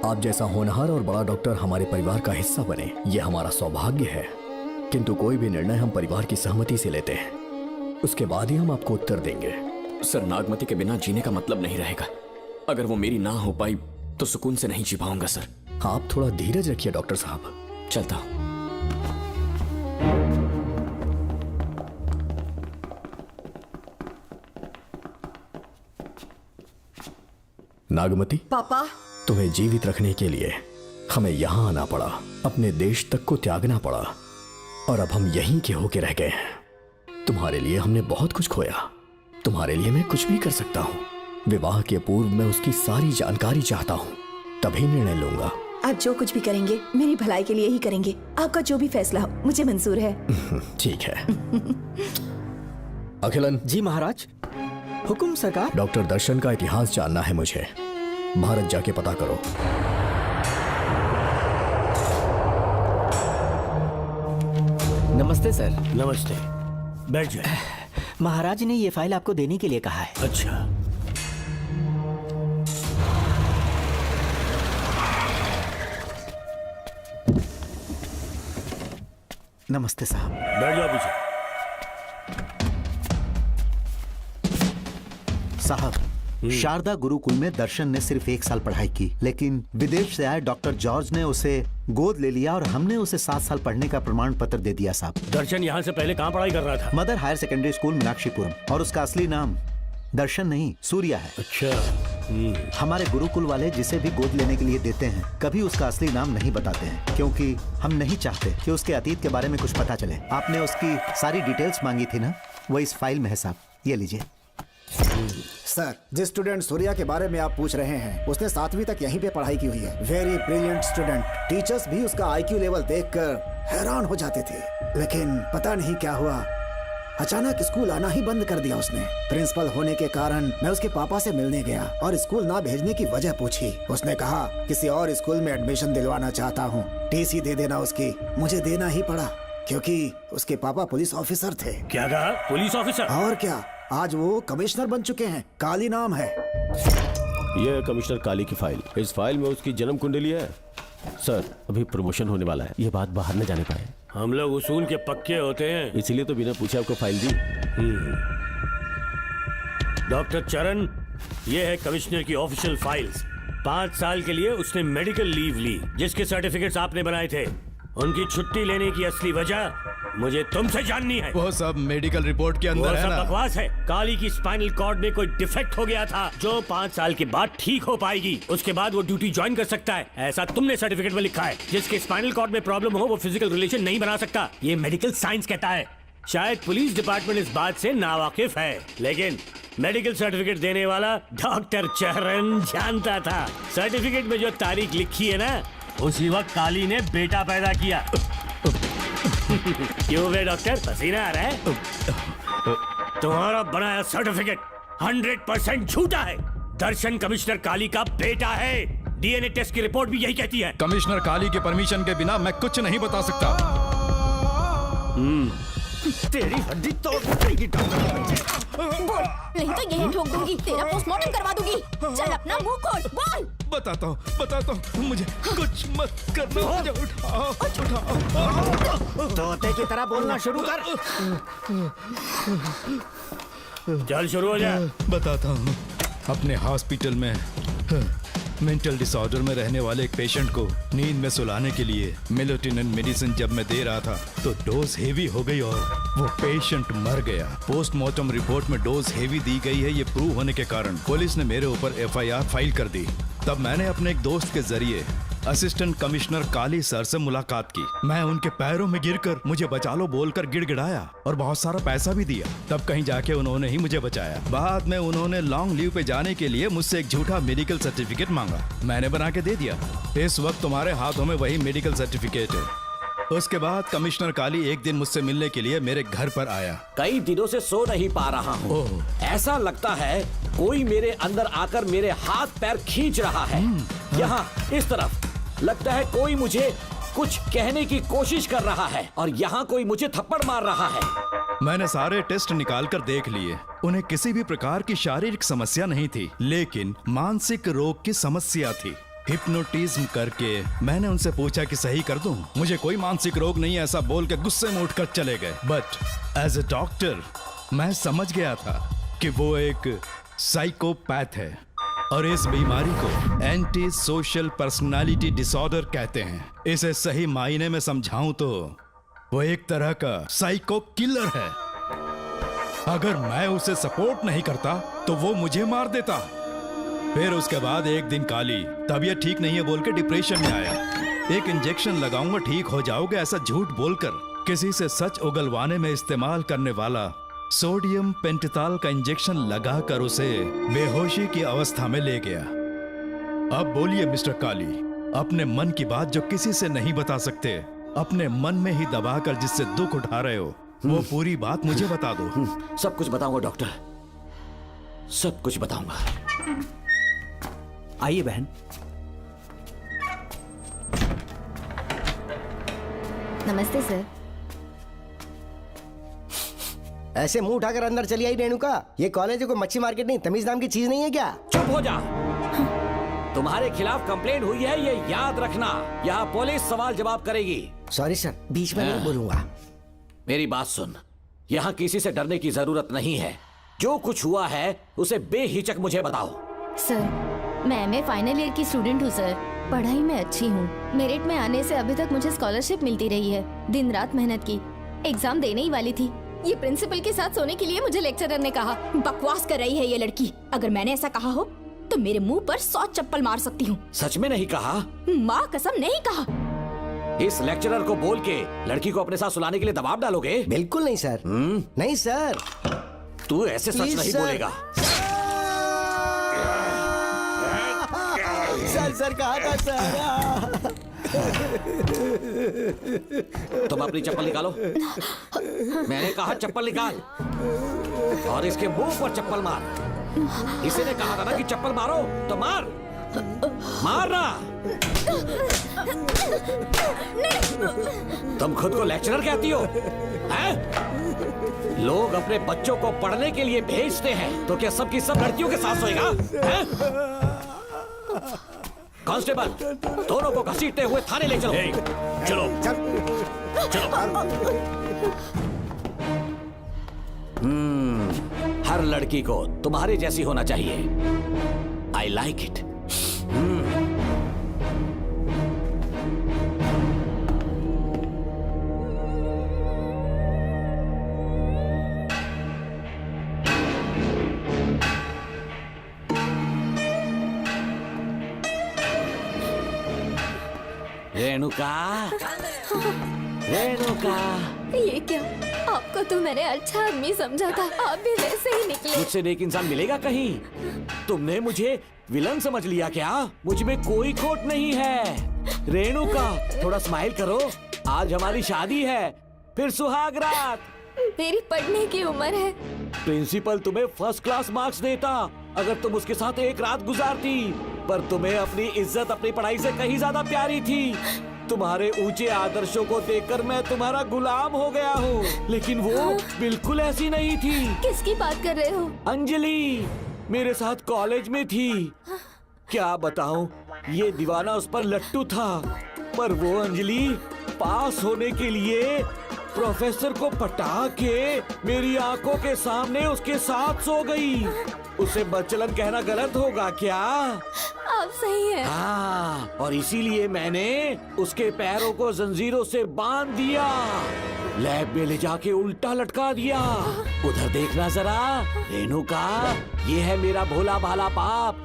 आप जैसा होनहार और बड़ा डॉक्टर हमारे परिवार का हिस्सा बने, ये हमारा सौभाग्य है। किंतु कोई भी निर्णय हम परिवार की सहमति से लेते हैं, उसके बाद ही हम आपको उत्तर देंगे। सर, नागमती के बिना जीने का मतलब नहीं रहेगा। अगर वो मेरी ना हो पाई तो सुकून से नहीं जी पाऊंगा सर। आप थोड़ा धीरज रखिए डॉक्टर साहब। चलता हूं। नागमती, पापा, तुम्हें जीवित रखने के लिए हमें यहाँ आना पड़ा, अपने देश तक को त्यागना पड़ा, और अब हम यहीं के होके रह गए हैं। तुम्हारे लिए हमने बहुत कुछ खोया, तुम्हारे लिए मैं कुछ भी कर सकता हूँ। विवाह के पूर्व मैं उसकी सारी जानकारी चाहता हूँ, तभी निर्णय लूंगा। आप जो कुछ भी करेंगे मेरी भलाई के लिए ही करेंगे। आपका जो भी फैसला हो मुझे मंजूर है। ठीक है। अखिलन। जी महाराज। हुकुम सरकार। डॉक्टर दर्शन का इतिहास जानना है मुझे। भारत जाके पता करो। नमस्ते सर। नमस्ते, बैठ जाए। महाराज ने ये फाइल आपको देने के लिए कहा है। अच्छा, नमस्ते साहब। बैठ जाओ पीछे। साहब, शारदा गुरुकुल में दर्शन ने सिर्फ 1 साल पढ़ाई की, लेकिन विदेश से आए डॉक्टर जॉर्ज ने उसे गोद ले लिया और हमने उसे 7 साल पढ़ने का प्रमाण पत्र दे दिया साहब। दर्शन यहाँ से पहले कहाँ पढ़ाई कर रहा था? Mother higher secondary school Meenakshipuram, और उसका असली नाम दर्शन नहीं सूर्या है। अच्छा। हमारे गुरुकुल वाले जिसे भी गोद लेने के लिए देते हैं कभी उसका असली नाम नहीं बताते हैं, क्योंकि हम नहीं चाहते कि उसके अतीत के बारे में कुछ पता चले। आपने उसकी सारी डिटेल्स मांगी थी ना, वो इस फाइल में है साहब, ये लीजिए। सर, जिस स्टूडेंट सूर्या के बारे में आप पूछ रहे हैं उसने 7वीं तक यहीं पे पढ़ाई की हुई है। Very brilliant student. टीचर्स भी उसका IQ लेवल देखकर हैरान हो जाते थे, लेकिन पता नहीं क्या हुआ, अचानक स्कूल आना ही बंद कर दिया उसने। प्रिंसिपल होने के कारण मैं उसके पापा से मिलने गया और स्कूल ना भेजने की वजह पूछी। उसने कहा किसी और स्कूल में एडमिशन दिलवाना चाहता हूँ, TC दे देना उसकी। मुझे देना ही पड़ा क्योंकि उसके पापा पुलिस ऑफिसर थे। क्या कहा? Police officer? और क्या, आज वो कमिश्नर बन चुके हैं। काली नाम है। यह है कमिश्नर काली की फाइल। इस फाइल में उसकी जन्म कुंडली है। सर, अभी प्रमोशन होने वाला है, ये बात बाहर न जाने पाए। हम लोग उसूल के पक्के होते हैं, इसीलिए तो बिना पूछे आपको फाइल दी। डॉक्टर चरण, ये है कमिश्नर की ऑफिशियल फाइल्स। 5 साल के लिए उसने मेडिकल लीव ली, जिसके सर्टिफिकेट्स आपने बनाए थे। उनकी छुट्टी लेने की असली वजह मुझे तुमसे जाननी है। वो सब मेडिकल रिपोर्ट के अंदर है ना? सब बकवास है। काली की स्पाइनल कॉर्ड में कोई डिफेक्ट हो गया था जो 5 साल के बाद ठीक हो पाएगी। उसके बाद वो ड्यूटी ज्वाइन कर सकता है, ऐसा तुमने सर्टिफिकेट में लिखा है। जिसके स्पाइनल कॉर्ड में प्रॉब्लम हो वो फिजिकल रिलेशन नहीं बना सकता, ये मेडिकल साइंस कहता है। शायद पुलिस डिपार्टमेंट इस बात से नावाकिफ है, लेकिन मेडिकल सर्टिफिकेट देने वाला डॉक्टर चरण जानता था। सर्टिफिकेट में जो तारीख लिखी है ना, उसी वक्त काली ने बेटा पैदा किया। क्यों बे डॉक्टर, पसीना आ रहा है? तुम्हारा बनाया सर्टिफिकेट 100% झूठा है। दर्शन कमिश्नर काली का बेटा है। DNA टेस्ट की रिपोर्ट भी यही कहती है। कमिश्नर काली के परमिशन के बिना मैं कुछ नहीं बता सकता। तेरी हड्डी तोड़ देगी बोल, नहीं तो यही ठोक दूंगी, तेरा पोस्टमार्टम करवा दूंगी। चल अपना मुंह खोल, बोल। बताता हूँ, मुझे कुछ मत करना। मुझे उठाओ। तोते की तरह बोलना शुरू कर। चल शुरू हो जा। बताता हूँ, अपने हॉस्पिटल में मेंटल डिसऑर्डर में रहने वाले एक पेशेंट को नींद में सुलाने के लिए मेलेटोनिन मेडिसिन जब मैं दे रहा था तो डोज हेवी हो गई और वो पेशेंट मर गया। पोस्टमार्टम रिपोर्ट में डोज हेवी दी गई है, ये प्रूव होने के कारण पुलिस ने मेरे ऊपर FIR फाइल कर दी। तब मैंने अपने एक दोस्त के जरिए असिस्टेंट कमिश्नर काली सर से मुलाकात की। मैं उनके पैरों में गिरकर मुझे बचा लो बोलकर गिड़गिड़ाया और बहुत सारा पैसा भी दिया। तब कहीं जाके उन्होंने ही मुझे बचाया। बाद में उन्होंने लॉन्ग लीव पे जाने के लिए मुझसे एक झूठा मेडिकल सर्टिफिकेट मांगा, मैंने बना के दे दिया। इस वक्त तुम्हारे हाथों में वही मेडिकल सर्टिफिकेट है। उसके बाद कमिश्नर काली एक दिन मुझसे मिलने के लिए मेरे घर पर आया। कई दिनों से सो नहीं पा रहा हूँ। ऐसा लगता है कोई मेरे अंदर आकर मेरे हाथ पैर खींच रहा है। यहाँ इस तरफ लगता है कोई मुझे कुछ कहने की कोशिश कर रहा है और यहाँ कोई मुझे थप्पड़ मार रहा है। मैंने सारे टेस्ट निकाल कर देख लिए, उन्हें किसी भी प्रकार की शारीरिक समस्या नहीं थी, लेकिन मानसिक रोग की समस्या थी। हिप्नोटिज्म करके मैंने उनसे पूछा कि सही कर दूं। मुझे कोई मानसिक रोग नहीं है ऐसा बोल के गुस्से में उठकर चले गए। बट एज ए डॉक्टर मैं समझ गया था कि वो एक साइकोपैथ है और इस बीमारी को एंटी सोशल पर्सनालिटी डिसऑर्डर कहते हैं। इसे सही मायने में समझाऊं तो वो एक तरह का साइको किलर है। अगर मैं उसे सपोर्ट नहीं करता तो वो मुझे मार देता। फिर उसके बाद एक दिन काली तबीयत ठीक नहीं है बोल के डिप्रेशन में आया। एक इंजेक्शन लगाऊंगा ठीक हो जाओगे ऐसा झूठ बोलकर किसी से सच उगलवाने में इस्तेमाल करने वाला सोडियम पेंटोथॉल का इंजेक्शन लगाकर उसे बेहोशी की अवस्था में ले गया। अब बोलिए मिस्टर काली, अपने मन की बात जो किसी से नहीं बता सकते, अपने मन में ही दबाकर जिससे दुख उठा रहे हो, वो पूरी बात मुझे बता दो। सब कुछ बताऊंगा डॉक्टर, सब कुछ बताऊंगा। आइए बहन। नमस्ते सर। ऐसे मुंह उठाकर अंदर चली आई रेणुका। ये कॉलेज है कोई मच्छी मार्केट नहीं, तमीज नाम की चीज नहीं है क्या? चुप हो जा। तुम्हारे खिलाफ कंप्लेंट हुई है ये याद रखना। यहाँ पुलिस सवाल जवाब करेगी। सॉरी सर, बीच में नहीं बोलूंगा। मेरी बात सुन, यहाँ किसी से डरने की जरूरत नहीं है। जो कुछ हुआ है उसे बेहिचक मुझे बताओ। सर मैं एमए फाइनल ईयर की स्टूडेंट हूँ सर। पढ़ाई में अच्छी हूँ। मेरिट में आने से अभी तक मुझे स्कॉलरशिप मिलती रही है। दिन रात मेहनत की, एग्जाम देने ही वाली थी। ये प्रिंसिपल के साथ सोने के लिए मुझे लेक्चरर ने कहा। बकवास कर रही है ये लड़की। अगर मैंने ऐसा कहा हो तो मेरे मुंह पर 100 चप्पल मार सकती हूँ। सच में नहीं कहा? माँ कसम नहीं कहा। इस लेक्चरर को बोल के लड़की को अपने साथ सुलाने के लिए दबाव डालोगे? बिल्कुल नहीं सर। नहीं सर। तू ऐसे सच नहीं बोलेगा। सर कहा था सर। तुम अपनी चप्पल निकालो। मैंने कहा चप्पल निकाल और इसके मुंह पर चप्पल मार। इसी ने कहा था ना कि चप्पल मारो तो मार। मारना। तुम खुद को लेक्चरर कहती हो हैं? लोग अपने बच्चों को पढ़ने के लिए भेजते हैं तो क्या सबकी सब लड़कियों के साथ सोएगा? कांस्टेबल, दोनों को घसीटते हुए थाने ले चलो। चलो हर लड़की को तुम्हारे जैसी होना चाहिए। I like it. Renuka, Renuka. ये क्या? आपको तो मैंने अच्छा आदमी समझा था, आप भी वैसे ही निकले। मुझसे नेक इंसान मिलेगा कहीं? तुमने मुझे विलन समझ लिया क्या? मुझ में कोई खोट नहीं है। रेणुका, थोड़ा स्माइल करो। आज हमारी शादी है, फिर सुहाग रात। मेरी पढ़ने की उम्र है। प्रिंसिपल तुम्हें फर्स्ट क्लास मार्क्स देता अगर तुम उसके साथ एक रात गुजारती, पर तुम्हें अपनी इज्जत अपनी पढ़ाई से कहीं ज्यादा प्यारी थी। तुम्हारे ऊंचे आदर्शों को देखकर मैं तुम्हारा गुलाम हो गया हूँ, लेकिन वो बिल्कुल ऐसी नहीं थी। किसकी बात कर रहे हो? अंजलि मेरे साथ कॉलेज में थी। क्या बताऊं, ये दीवाना उस पर लट्टू था, पर वो अंजलि पास होने के लिए प्रोफेसर को पटा के मेरी आंखों के सामने उसके साथ सो गई। उसे बदचलन कहना गलत होगा क्या? आप सही है। हाँ, और इसीलिए मैंने उसके पैरों को जंजीरों से बांध दिया, लैब में ले जाके उल्टा लटका दिया। उधर देखना जरा रेणुका, ये है मेरा भोला भाला बाप।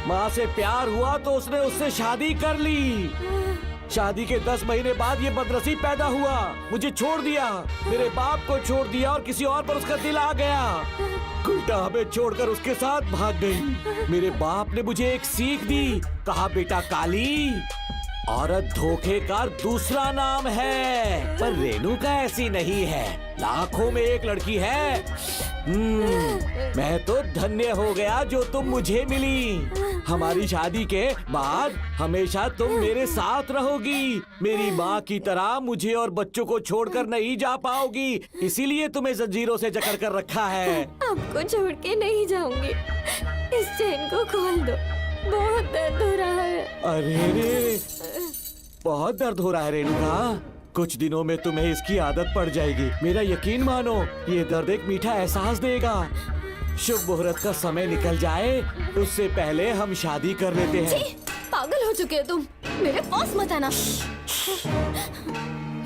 माँ से प्यार हुआ तो उसने उससे शादी कर ली। शादी के 10 महीने बाद ये बदनसीब पैदा हुआ, मुझे छोड़ दिया, मेरे बाप को छोड़ दिया और किसी और पर उसका दिल आ गया। उल्टा हमें छोड़कर उसके साथ भाग गई। मेरे बाप ने मुझे एक सीख दी, कहा बेटा काली, औरत धोखे का दूसरा नाम है, पर रेणुका ऐसी नहीं है, लाखों में एक लड़की है। मैं तो धन्य हो गया जो तुम मुझे मिली। हमारी शादी के बाद हमेशा तुम मेरे साथ रहोगी। मेरी माँ की तरह मुझे और बच्चों को छोड़कर नहीं जा पाओगी, इसीलिए तुम्हें जंजीरों से जकड़ कर रखा है। आपको छोड़ के नहीं जाऊंगी। इस चेन को खोल दो। बहुत दर्द हो रहा है। अरे रे, बहुत दर्द हो रहा है रेणुका। कुछ दिनों में तुम्हें इसकी आदत पड़ जाएगी। मेरा यकीन मानो, ये दर्द एक मीठा एहसास देगा। शुभ मुहूर्त का समय निकल जाए उससे पहले हम शादी कर लेते हैं। जी, पागल हो चुके हो तुम, मेरे पास मत आना।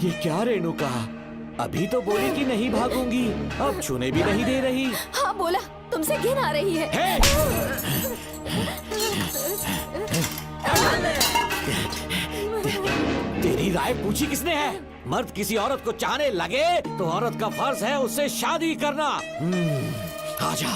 ये क्या रेणुका, अभी तो बोली कि नहीं भागूंगी, अब छूने भी नहीं दे रही। हाँ बोला, तुमसे घिन आ रही है। तेरी राय पूछी किसने है? मर्द किसी औरत को चाहने लगे तो औरत का फर्ज है उससे शादी करना। आजा।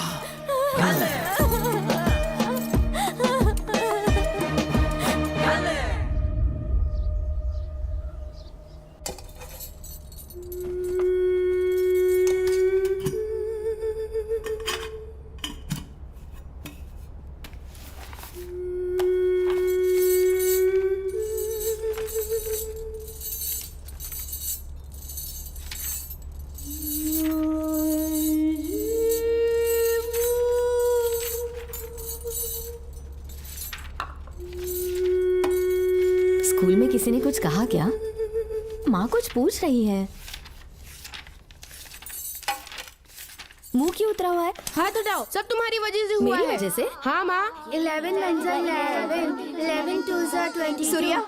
स्कूल में किसी ने कुछ कहा क्या? माँ कुछ पूछ रही है। मुंह क्यों उतरा हुआ है? हाथ उठाओ, सब तुम्हारी वजह से हुआ है। मेरी वजह से? हाँ माँ। 11 1 11 11 2 22। सूर्या,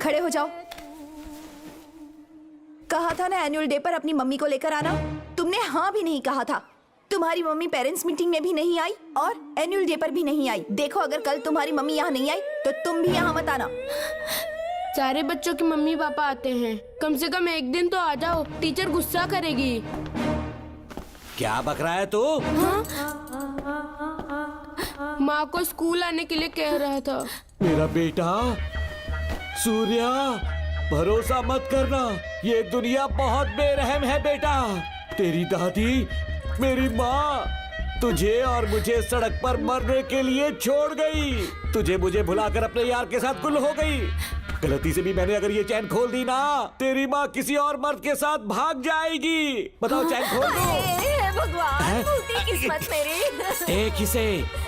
खड़े हो जाओ। कहा था ना एनुअल डे पर अपनी मम्मी को लेकर आना, तुमने हाँ भी नहीं कहा था। तुम्हारी मम्मी पेरेंट्स मीटिंग में भी नहीं आई और एनुअल डे पर भी नहीं आई। देखो, अगर कल तुम्हारी मम्मी यहाँ नहीं आई तो तुम भी यहाँ मत आना। सारे बच्चों की मम्मी पापा आते हैं, कम से कम एक दिन तो आ जाओ, टीचर गुस्सा करेगी। क्या बक रहा है तू? माँ को स्कूल आने के लिए कह रहा था। मेरा बेटा सूर्या, भरोसा मत करना, ये दुनिया बहुत बेरहम है बेटा। तेरी दादी, मेरी माँ तुझे और मुझे सड़क पर मरने के लिए छोड़ गई। तुझे मुझे भुलाकर अपने यार के साथ गुल हो गई। गलती से भी मैंने अगर ये चैन खोल दी ना, तेरी माँ किसी और मर्द के साथ भाग जाएगी। बताओ, चैन खोल दो। भगवान, फूटी किस्मत मेरी। देख इसे,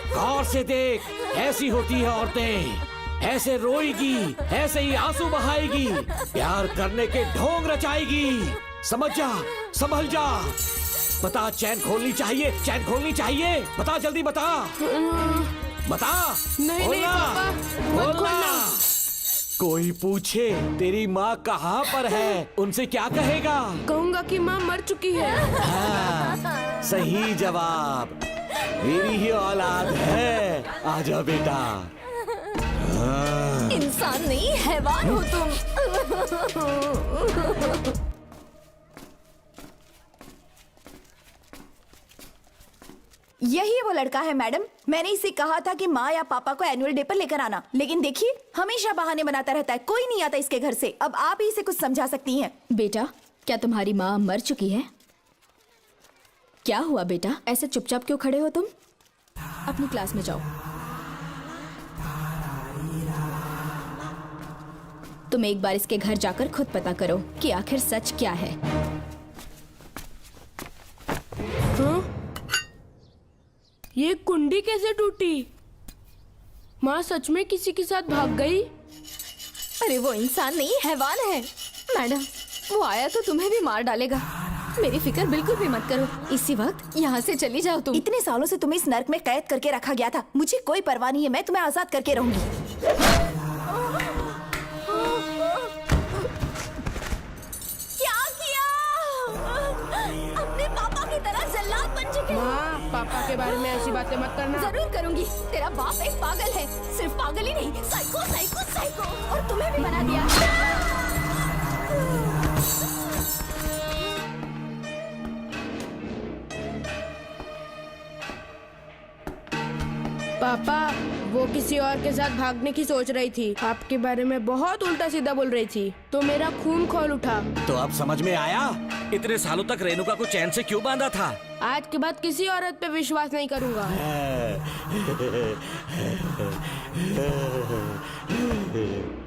गौर से देख, ऐसी होती है औरतें, ऐसे रोएगी, ऐसे ही आंसू बहाएगी, प्यार करने के ढोंग रचाएगी। समझ जा, संभल जा। बता, चैन खोलनी चाहिए, चैन खोलनी चाहिए। बता, जल्दी बता, बता। नहीं नहीं पापा, मत खोलना। कोई पूछे तेरी माँ कहाँ पर है, उनसे क्या कहेगा? कहूँगा कि माँ मर चुकी है। हाँ, सही जवाब, मेरी ही औलाद है। आजा बेटा। हाँ। इंसान नहीं, हैवान हो तुम। यही वो लड़का है मैडम। मैंने इसे कहा था कि माँ या पापा को एनुअल डे पर लेकर आना, लेकिन देखिए हमेशा बहाने बनाता रहता है, कोई नहीं आता इसके घर से। अब आप ही इसे कुछ समझा सकती हैं। बेटा, क्या तुम्हारी माँ मर चुकी है? क्या हुआ बेटा, ऐसे चुपचाप क्यों खड़े हो तुम? अपनी क्लास में जाओ। तुम एक बार इसके घर जाकर खुद पता करो कि आखिर सच क्या है। ये कुंडी कैसे टूटी? माँ सच में किसी के साथ भाग गई? अरे वो इंसान नहीं, हैवान है। मैडम, वो आया तो तुम्हें भी मार डालेगा। मेरी फिक्र बिल्कुल भी मत करो। इसी वक्त यहाँ से चली जाओ तुम। इतने सालों से तुम्हें इस नर्क में कैद करके रखा गया था, मुझे कोई परवाह नहीं है, मैं तुम्हें आजाद करके रहूंगी। माँ, पापा के बारे में ऐसी बातें मत करना। जरूर करूंगी। तेरा बाप एक पागल है, सिर्फ पागल ही नहीं, साइको साइको साइको। और तुम्हें भी बना दिया। पापा, वो किसी और के साथ भागने की सोच रही थी, आपके बारे में बहुत उल्टा सीधा बोल रही थी, तो मेरा खून खौल उठा। तो अब समझ में आया इतने सालों तक रेणुका को चैन से क्यों बांधा था? आज के बाद किसी औरत पे विश्वास नहीं करूंगा।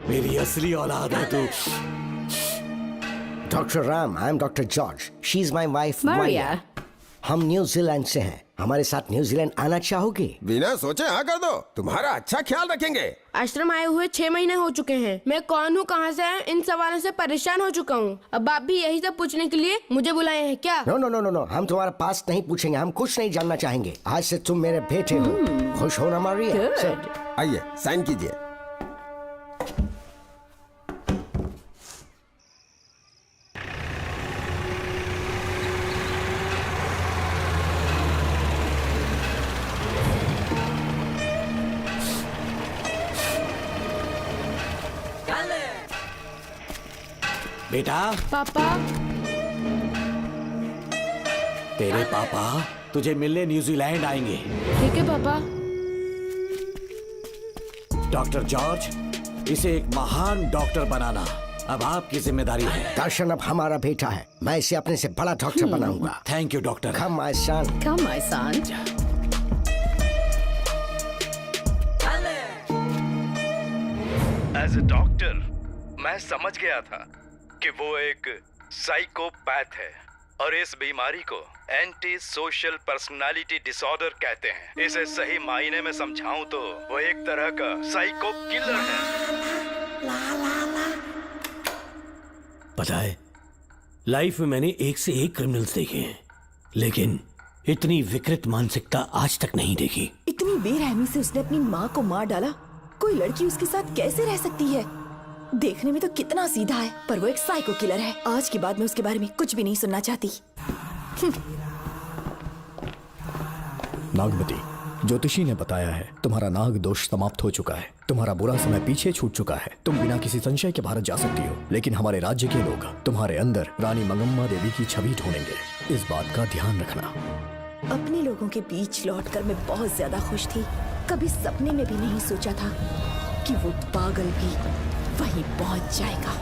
मेरी असली औलाद है तू। Dr. Ram, I'm Dr. George. She's my wife, Maria. हम न्यूजीलैंड से हैं। हमारे साथ न्यूजीलैंड आना चाहोगे? बिना सोचे हाँ कर दो, तुम्हारा अच्छा ख्याल रखेंगे। आश्रम आए हुए 6 महीने हो चुके हैं। मैं कौन हूँ, कहाँ से है, इन सवालों से परेशान हो चुका हूँ। अब आप भी यही सब पूछने के लिए मुझे बुलाए हैं क्या? No no no no no, हम तुम्हारा पास्ट नहीं पूछेंगे, हम कुछ नहीं जानना चाहेंगे। आज से तुम मेरे बेटे हो। खुश हो ना मारिया? आइए साइन कीजिए। बेटा। पापा। तेरे पापा तुझे मिलने न्यूजीलैंड आएंगे। ठीक है पापा। डॉक्टर जॉर्ज, इसे एक महान डॉक्टर बनाना अब आपकी जिम्मेदारी है। दर्शन अब हमारा बेटा है, मैं इसे अपने से बड़ा डॉक्टर बनाऊंगा। Thank you doctor. Come my son. Come my son. As a doctor मैं समझ गया था कि वो एक साइकोपैथ है और इस बीमारी को एंटी सोशल पर्सनालिटी डिसऑर्डर कहते हैं। इसे सही मायने में समझाऊं तो वो एक तरह का साइको किलर है। पता है, लाइफ में मैंने एक से एक क्रिमिनल्स देखे हैं, लेकिन इतनी विकृत मानसिकता आज तक नहीं देखी। इतनी बेरहमी से उसने अपनी माँ को मार डाला। कोई लड़की उसके साथ कैसे रह सकती है? देखने में तो कितना सीधा है, पर वो एक साइको किलर है। आज के बाद मैं उसके बारे में कुछ भी नहीं सुनना चाहती। नागमती, ज्योतिषी ने बताया है तुम्हारा नाग दोष समाप्त हो चुका है। तुम्हारा बुरा समय पीछे छूट चुका है। तुम बिना किसी संशय के भारत जा सकती हो, लेकिन हमारे राज्य के लोग तुम्हारे अंदर रानी मंगम्मा देवी की छवि ढूंढेंगे। इस बात का ध्यान रखना। अपने लोगों के बीच लौटकर मैं बहुत ज्यादा खुश थी। कभी सपने में भी नहीं सोचा था कि वो पागल भी वहीं पहुंच जाएगा।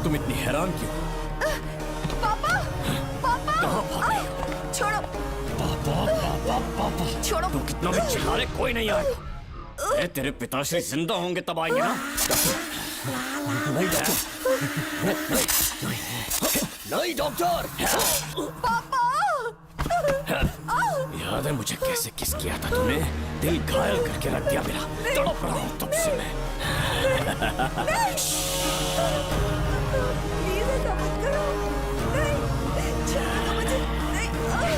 तुम इतनी हैरान क्यों? पापा, पापा, छोड़ो, पापा, छोड़ो। तुम कितना भी चिल्ला रहे, कोई नहीं आएगा। तेरे पिताश्री जिंदा होंगे तब आएंगे ना। नहीं डॉक्टर, नहीं डॉक्टर। पापा, याद है मुझे कैसे किस किया था तूने? दिल घायल करके रख दिया मेरा। तड़प रहा हूं तब से मैं। प्लीज ऐसा मत करो। नहीं, छोड़ो मुझे। नहीं।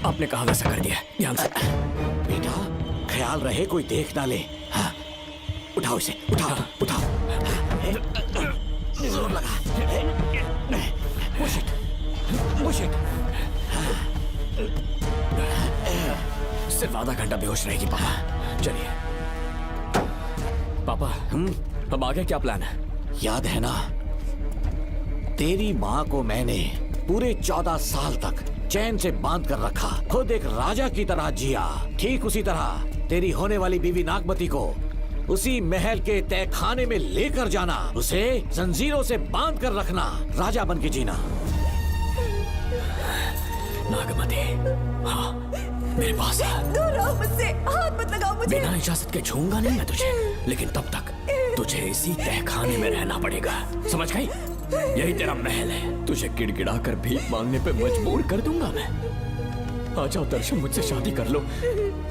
आपने कहा वैसा कर दिया, ध्यान से। बेटा ख्याल रहे कोई देख ना ले। हाँ, उठाओ इसे, उठाओ उठाओ। जोर लगा। Push it, push it। सिर्फ आधा घंटा बेहोश रहेगी पापा। चलिए पापा, अब आगे क्या प्लान है? याद है ना, तेरी माँ को मैंने पूरे 14 साल तक चैन से बांध कर रखा। खुद एक राजा की तरह जिया। ठीक उसी तरह तेरी होने वाली बीवी नागमती को उसी महल के तहखाने में लेकर जाना, उसे जंजीरों से बांध कर रखना, राजा बन के जीना। नागमती, हाँ मेरे पास है। दूर रहो मुझसे, हाथ मत लगाओ मुझे। बिना इजाजत के छूऊंगा नहीं मैं तुझे, लेकिन तब तक तुझे इसी तहखाने में रहना पड़ेगा, समझ गई? यही तेरा महल है। तुझे गिड़गिड़ा कर भीख मांगने पे मजबूर कर दूंगा मैं। आ जाओ दर्शन, मुझसे शादी कर लो।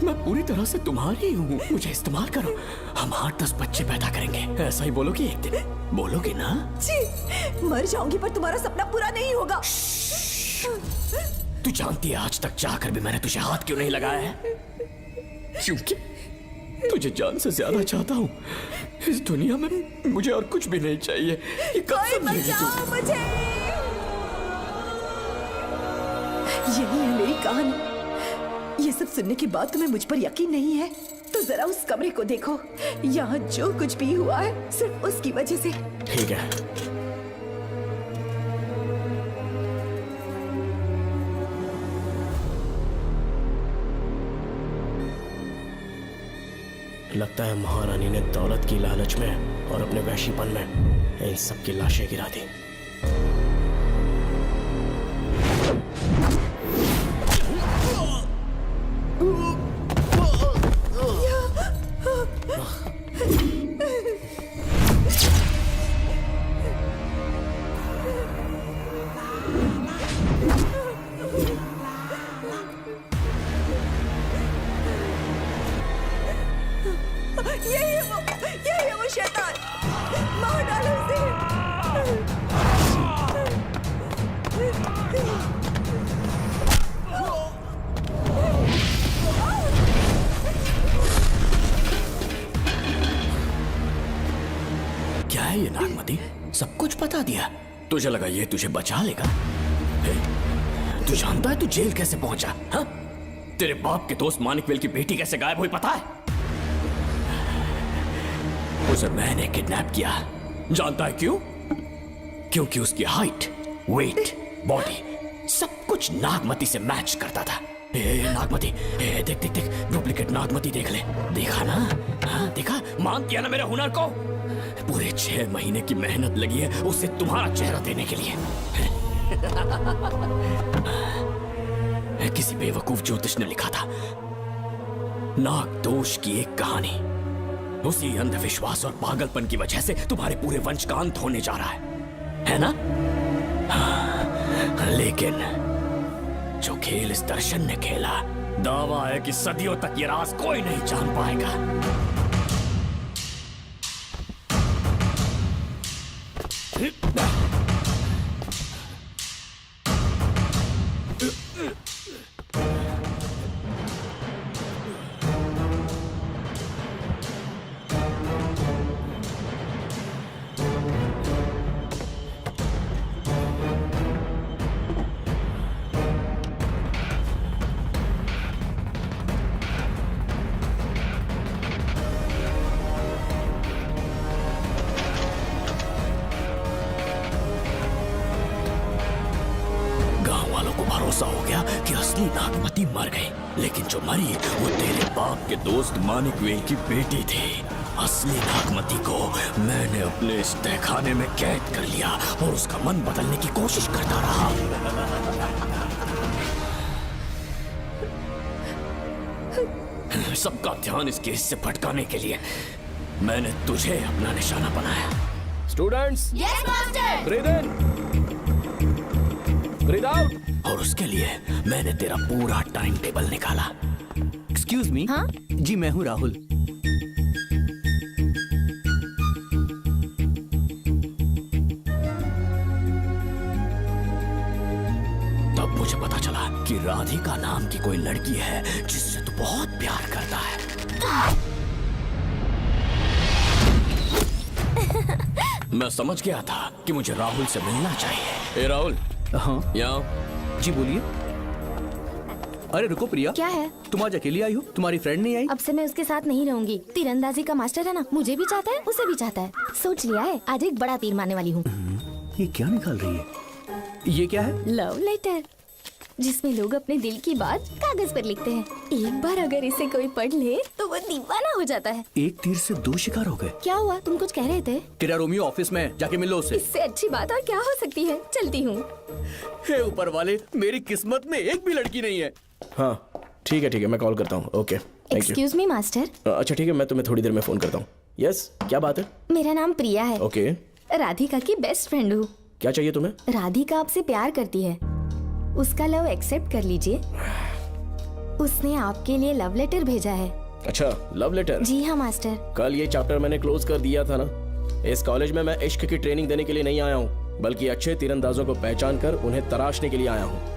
मैं पूरी तरह से तुम्हारी हूँ, मुझे इस्तेमाल करो। हम 8-10 बच्चे पैदा करेंगे। ऐसा ही बोलोगी एक दिन? बोलोगी ना? जी, मर जाऊंगी पर तुम्हारा सपना पूरा नहीं होगा। तू जानती है आज तक जाकर भी मैंने तुझे हाथ क्यों नहीं लगाया है? क्योंकि तुझे जान से ज्यादा चाहता हूँ। इस दुनिया में मुझे और कुछ भी नहीं चाहिए। ये कब कोई समझेगी तू? बचाओ मुझे। यही है मेरी कहानी। ये सब सुनने के बाद तुम्हें मुझ पर यकीन नहीं है तो जरा उस कमरे को देखो। यहाँ जो कुछ भी हुआ है सिर्फ उसकी वजह से। ठीक है, लगता है महारानी ने दौलत की लालच में और अपने वैशीपन में इन सब की लाशें गिरा दी। यही है वो शैतान। मार डालो उसे। क्या है ये नागमती? सब कुछ बता दिया। तुझे लगा ये तुझे बचा लेगा? तू जानता है तू जेल कैसे पहुंचा? हाँ? तेरे बाप के दोस्त मानिकवेल की बेटी कैसे गायब हुई पता है? उसे मैंने किडनैप किया। जानता है क्यों? क्योंकि उसकी हाइट, वेट, बॉडी सब कुछ नागमती से मैच करता था। नागमती, देख देख देख, डुप्लीकेट नागमती देख ले। देखा ना? हाँ देखा? मान किया ना मेरे हुनर को? पूरे 6 महीने की मेहनत लगी है उसे तुम्हारा चेहरा देने के लिए। किसी बेवकूफ ज्योतिष ने लिखा था नाग दोष की एक कहानी। उसी अंधविश्वास और पागलपन की वजह से तुम्हारे पूरे वंश का अंत होने जा रहा है ना? हाँ, लेकिन जो खेल इस दर्शन ने खेला, दावा है कि सदियों तक ये राज कोई नहीं जान पाएगा। भरोसा हो गया कि असली नागमती मर गई, लेकिन जो मरी वो तेरे बाप के दोस्त मानिकवेल की बेटी थी। असली नागमती को मैंने अपने इस तहखाने में कैद कर लिया और उसका मन बदलने की कोशिश करता रहा। सबका ध्यान इस केस से भटकाने के लिए मैंने तुझे अपना निशाना बनाया। Students, yes master. ब्रीथ इन, ब्रीथ आउट। और उसके लिए मैंने तेरा पूरा टाइम टेबल निकाला। Excuse me. हाँ? जी मैं हूँ राहुल। तब मुझे पता चला कि राधिका नाम की कोई लड़की है जिससे तू बहुत प्यार करता है। मैं समझ गया था कि मुझे राहुल से मिलना चाहिए। ए राहुल। हाँ यहाँ। जी बोलिए। अरे रुको प्रिया, क्या है? तुम आज अकेली आई हो? तुम्हारी फ्रेंड नहीं आई? अब से मैं उसके साथ नहीं रहूंगी। तीरंदाजी का मास्टर है ना, मुझे भी चाहता है उसे भी चाहता है। सोच लिया है, आज एक बड़ा तीर मारने वाली हूँ। ये क्या निकाल रही है? ये क्या है? लव लेटर, जिसमें लोग अपने दिल की बात कागज पर लिखते हैं। एक बार अगर इसे कोई पढ़ ले तो वो दीवाना हो जाता है। एक तीर से 2 शिकार हो गए। क्या हुआ? तुम कुछ कह रहे थे? तेरा रोमियो ऑफिस में, जाके मिल लो उससे। इससे अच्छी बात और क्या हो सकती है। चलती हूँ। हे ऊपर वाले, मेरी किस्मत में एक भी लड़की नहीं है। हाँ ठीक है, मैं कॉल करता हूँ। Okay, thank you. Excuse me master. अच्छा ठीक है, मैं तुम्हें थोड़ी देर में फोन करता हूँ। यस, क्या बात है? मेरा नाम प्रिया है। ओके। राधिका की बेस्ट फ्रेंड हूँ। क्या चाहिए तुम्हें? राधिका आपसे प्यार करती है, उसका लव एक्सेप्ट कर लीजिए। उसने आपके लिए लव लेटर भेजा है। अच्छा, लव लेटर? जी हाँ मास्टर। कल ये चैप्टर मैंने क्लोज कर दिया था ना। इस कॉलेज में मैं इश्क की ट्रेनिंग देने के लिए नहीं आया हूँ, बल्कि अच्छे तीरंदाजों को पहचान कर उन्हें तराशने के लिए आया हूँ।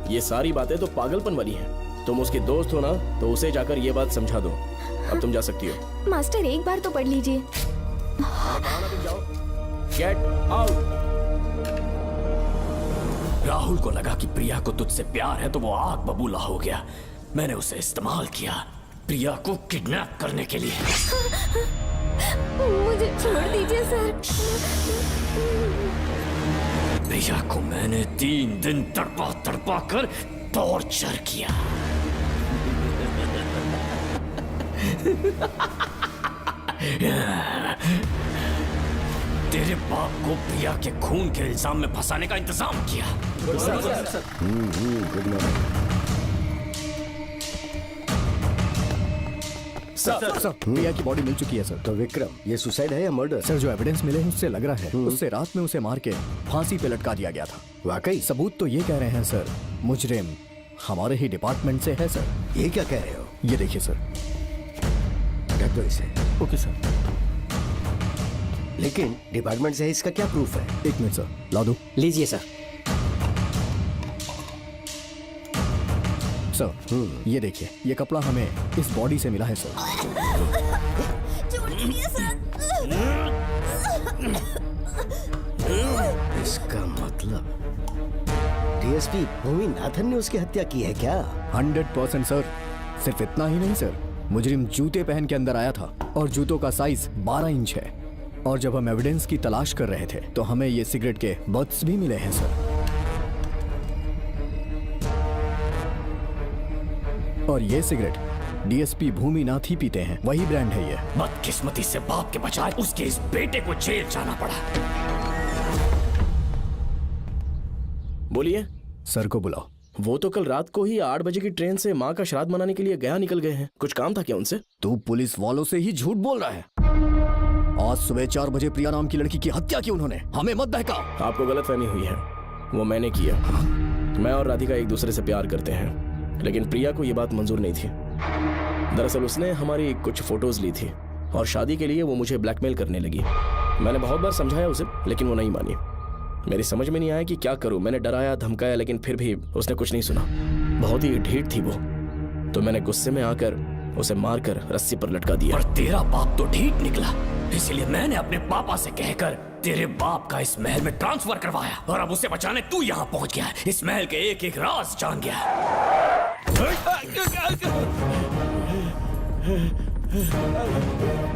ये सारी बातें तो पागलपन वाली हैं। तुम उसकी दोस्त हो ना, तो उसे जाकर ये बात समझा दो। अब तुम जा सकती हो। मास्टर एक बार तो पढ़ लीजिए। Get out. राहुल को लगा कि प्रिया को तुझसे प्यार है तो वो आग बबूला हो गया। मैंने उसे इस्तेमाल किया प्रिया को किडनैप करने के लिए। मुझे छोड़ दीजिए सर। प्रिया को मैंने 3 दिन तड़पा तड़पा कर टॉर्चर किया। तेरे बाप को प्रिया के खून के इल्जाम में फंसाने का इंतजाम किया। सर, प्रिया की बॉडी मिल चुकी है सर। तो विक्रम, ये सुसाइड है या मर्डर? सर, जो एविडेंस मिले हैं उससे लग रहा है उससे रात में उसे मार के फांसी पे लटका दिया गया था। वाकई? सबूत तो ये कह रहे हैं सर, मुजरिम हमारे ही डिपार्टमेंट से है सर। ये क्या कह रहे हो? ये देखिए सर। ढक दो इसे। Okay sir. लेकिन डिपार्टमेंट से है, इसका क्या प्रूफ है? 1 मिनट सर, ला दो। लीजिए सर। सर, ये देखिए, ये कपड़ा हमें इस बॉडी से मिला है सर। इसका मतलब डीएसपी भूमि नाथन ने उसकी हत्या की है क्या? 100% सर। सिर्फ इतना ही नहीं सर, मुजरिम जूते पहन के अंदर आया था और जूतों का साइज 12 इंच है। और जब हम एविडेंस की तलाश कर रहे थे तो हमें ये सिगरेट के बट्स भी मिले हैं सर। और ये सिगरेट डीएसपी भूमि नाथ ही पीते हैं, वही ब्रांड है ये। बदकिस्मती से बाप के बजाय उसके इस बेटे को जेल जाना पड़ा। बोलिए। सर को बुलाओ। वो तो कल रात को ही 8 बजे की ट्रेन से माँ का श्राद्ध मनाने के लिए गया निकल गए हैं। कुछ काम था क्या उनसे? तू पुलिस वालों से ही झूठ बोल रहा है। आज सुबह 4 बजे प्रिया नाम की लड़की की हत्या की उन्होंने। हमें मत बहका। आपको गलतफहमी हुई है, वो मैंने किया। मैं और राधिका एक दूसरे से प्यार करते हैं, लेकिन प्रिया को ये बात मंजूर नहीं थी। दरअसल उसने हमारी कुछ फोटोज ली थी और शादी के लिए वो मुझे ब्लैकमेल करने लगी। मैंने बहुत बार समझाया उसे, लेकिन वो नहीं मानी। मेरी समझ में नहीं आया कि क्या करूं। मैंने डराया धमकाया, लेकिन फिर भी उसने कुछ नहीं सुना। बहुत ही ढीठ थी वो, तो मैंने गुस्से में आकर उसे मारकर रस्सी पर लटका दिया। और तेरा बाप तो ढीठ निकला, इसलिए मैंने अपने पापा से कहकर तेरे बाप का इस महल में ट्रांसफर करवाया। और अब उसे बचाने तू यहाँ पहुंच गया है। इस महल के एक एक राज जान गया है।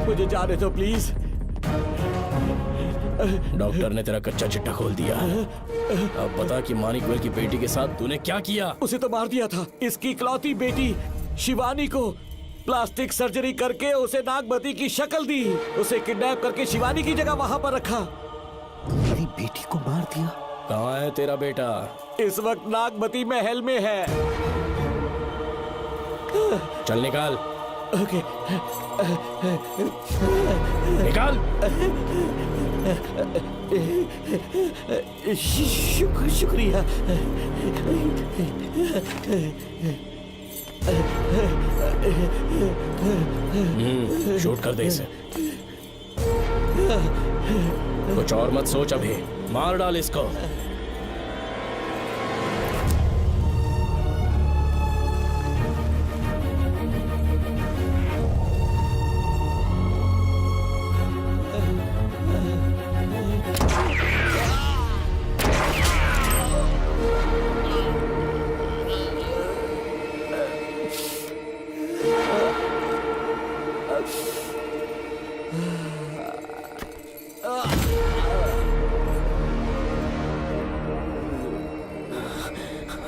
मुझे जाने दो प्लीज। डॉक्टर ने तेरा कच्चा चिट्ठा खोल दिया। अब बता कि मानिकवेल की बेटी के साथ तूने क्या किया? उसे तो मार दिया था। इसकी इकलौती बेटी शिवानी को प्लास्टिक सर्जरी करके उसे नागमती की शक्ल दी। उसे किडनैप करके शिवानी की जगह वहां पर रखा। मेरी बेटी को मार दिया? कहाँ है तेरा बेटा? इस वक्त नागमती महल में है। चल निकाल। ओके। निकाल। शुक्रिया। शूट कर दे इसे। कुछ और मत सोच, अभी मार डाल इसको।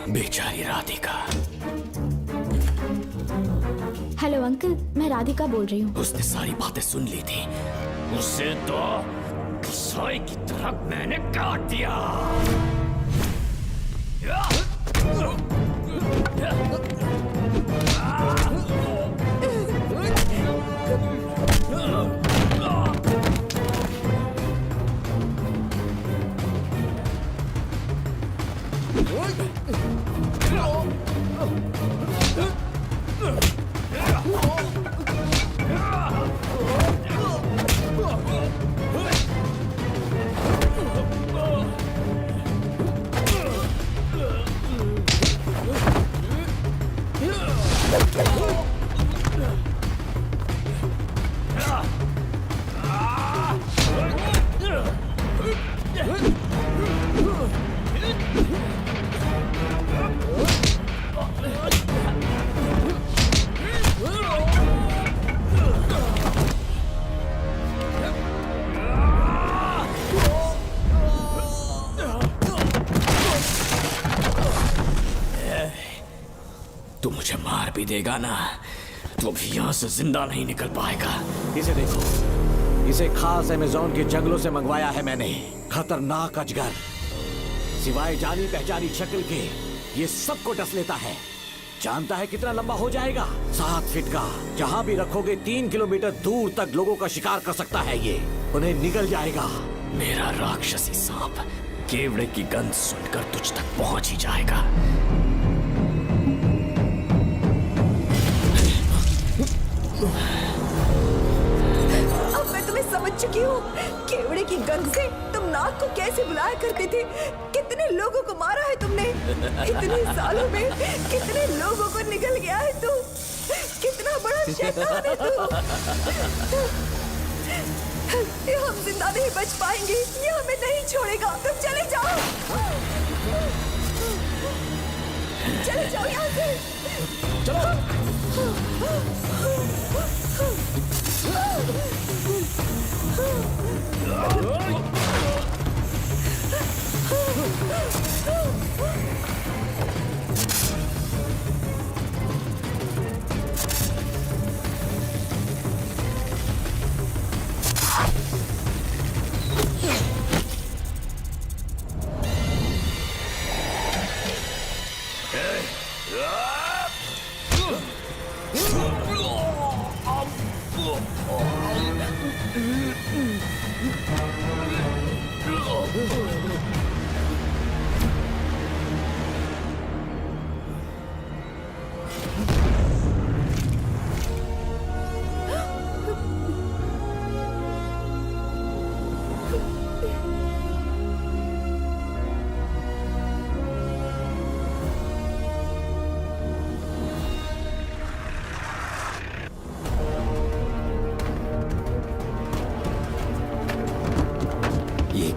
बेचारी राधिका। हेलो अंकल, मैं राधिका बोल रही हूँ। उसने सारी बातें सुन ली थी। उसे तो कसाई की तरह मैंने काट दिया। भी देगा ना तो भी यहाँ से जिंदा नहीं निकल पाएगा। इसे देखो, इसे खास अमेज़न के जंगलों से मंगवाया है मैंने। खतरनाक अजगर, सिवाय जानी पहचानी शक्ल के ये सबको डस लेता है। जानता है कितना लंबा हो जाएगा? 7 फीट का। जहाँ भी रखोगे 3 किलोमीटर दूर तक लोगों का शिकार कर सकता है ये। उन्हें निगल जाएगा। मेरा राक्षसी सांप केवड़े की गंध सुनकर तुझ तक पहुंच ही जाएगा। अब मैं तुम्हें समझ चुकी हूँ। केवड़े की गंध से तुम नाग को कैसे बुलाया करते थे। कितने लोगों को मारा है तुमने। इतने सालों में कितने लोगों को निगल गया है तू। कितना बड़ा शैतान है तू। हम जिंदा नहीं बच पाएंगे। ये हमें नहीं छोड़ेगा। तुम चले जाओ, चले जाओ यहाँ से।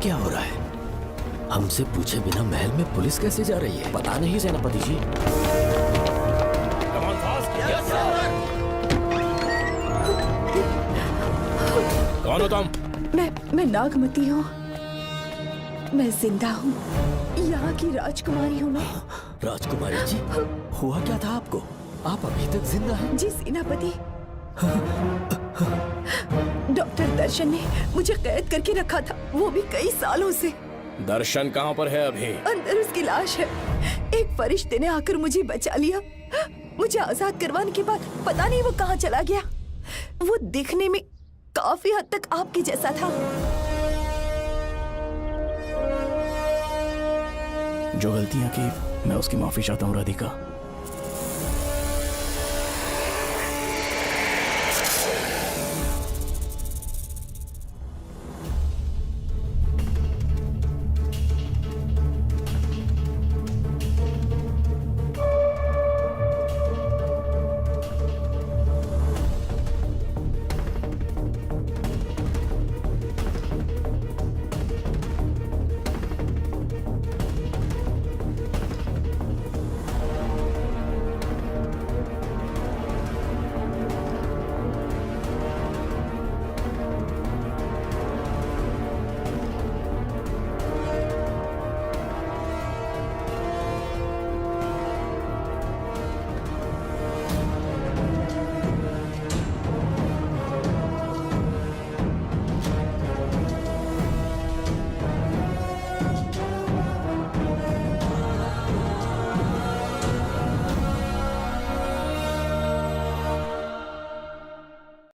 क्या हो रहा है? हमसे पूछे बिना महल में पुलिस कैसे जा रही है? पता नहीं सेनापति जी। कौन हो तुम? मैं नागमती हूँ। मैं जिंदा हूँ। यहाँ की राजकुमारी हूँ मैं। राजकुमारी जी, हुआ क्या था आपको? आप अभी तक जिंदा हैं? जी सेनापति। डॉक्टर दर्शन ने मुझे कैद करके रखा था, वो भी कई सालों से। दर्शन कहाँ पर है अभी? अंदर उसकी लाश है। एक फरिश्ते ने आकर मुझे बचा लिया। मुझे आजाद करवाने के बाद पता नहीं वो कहाँ चला गया। वो दिखने में काफी हद तक आपके जैसा था। जो गलतियां की मैं उसकी माफी चाहता हूँ राधिका।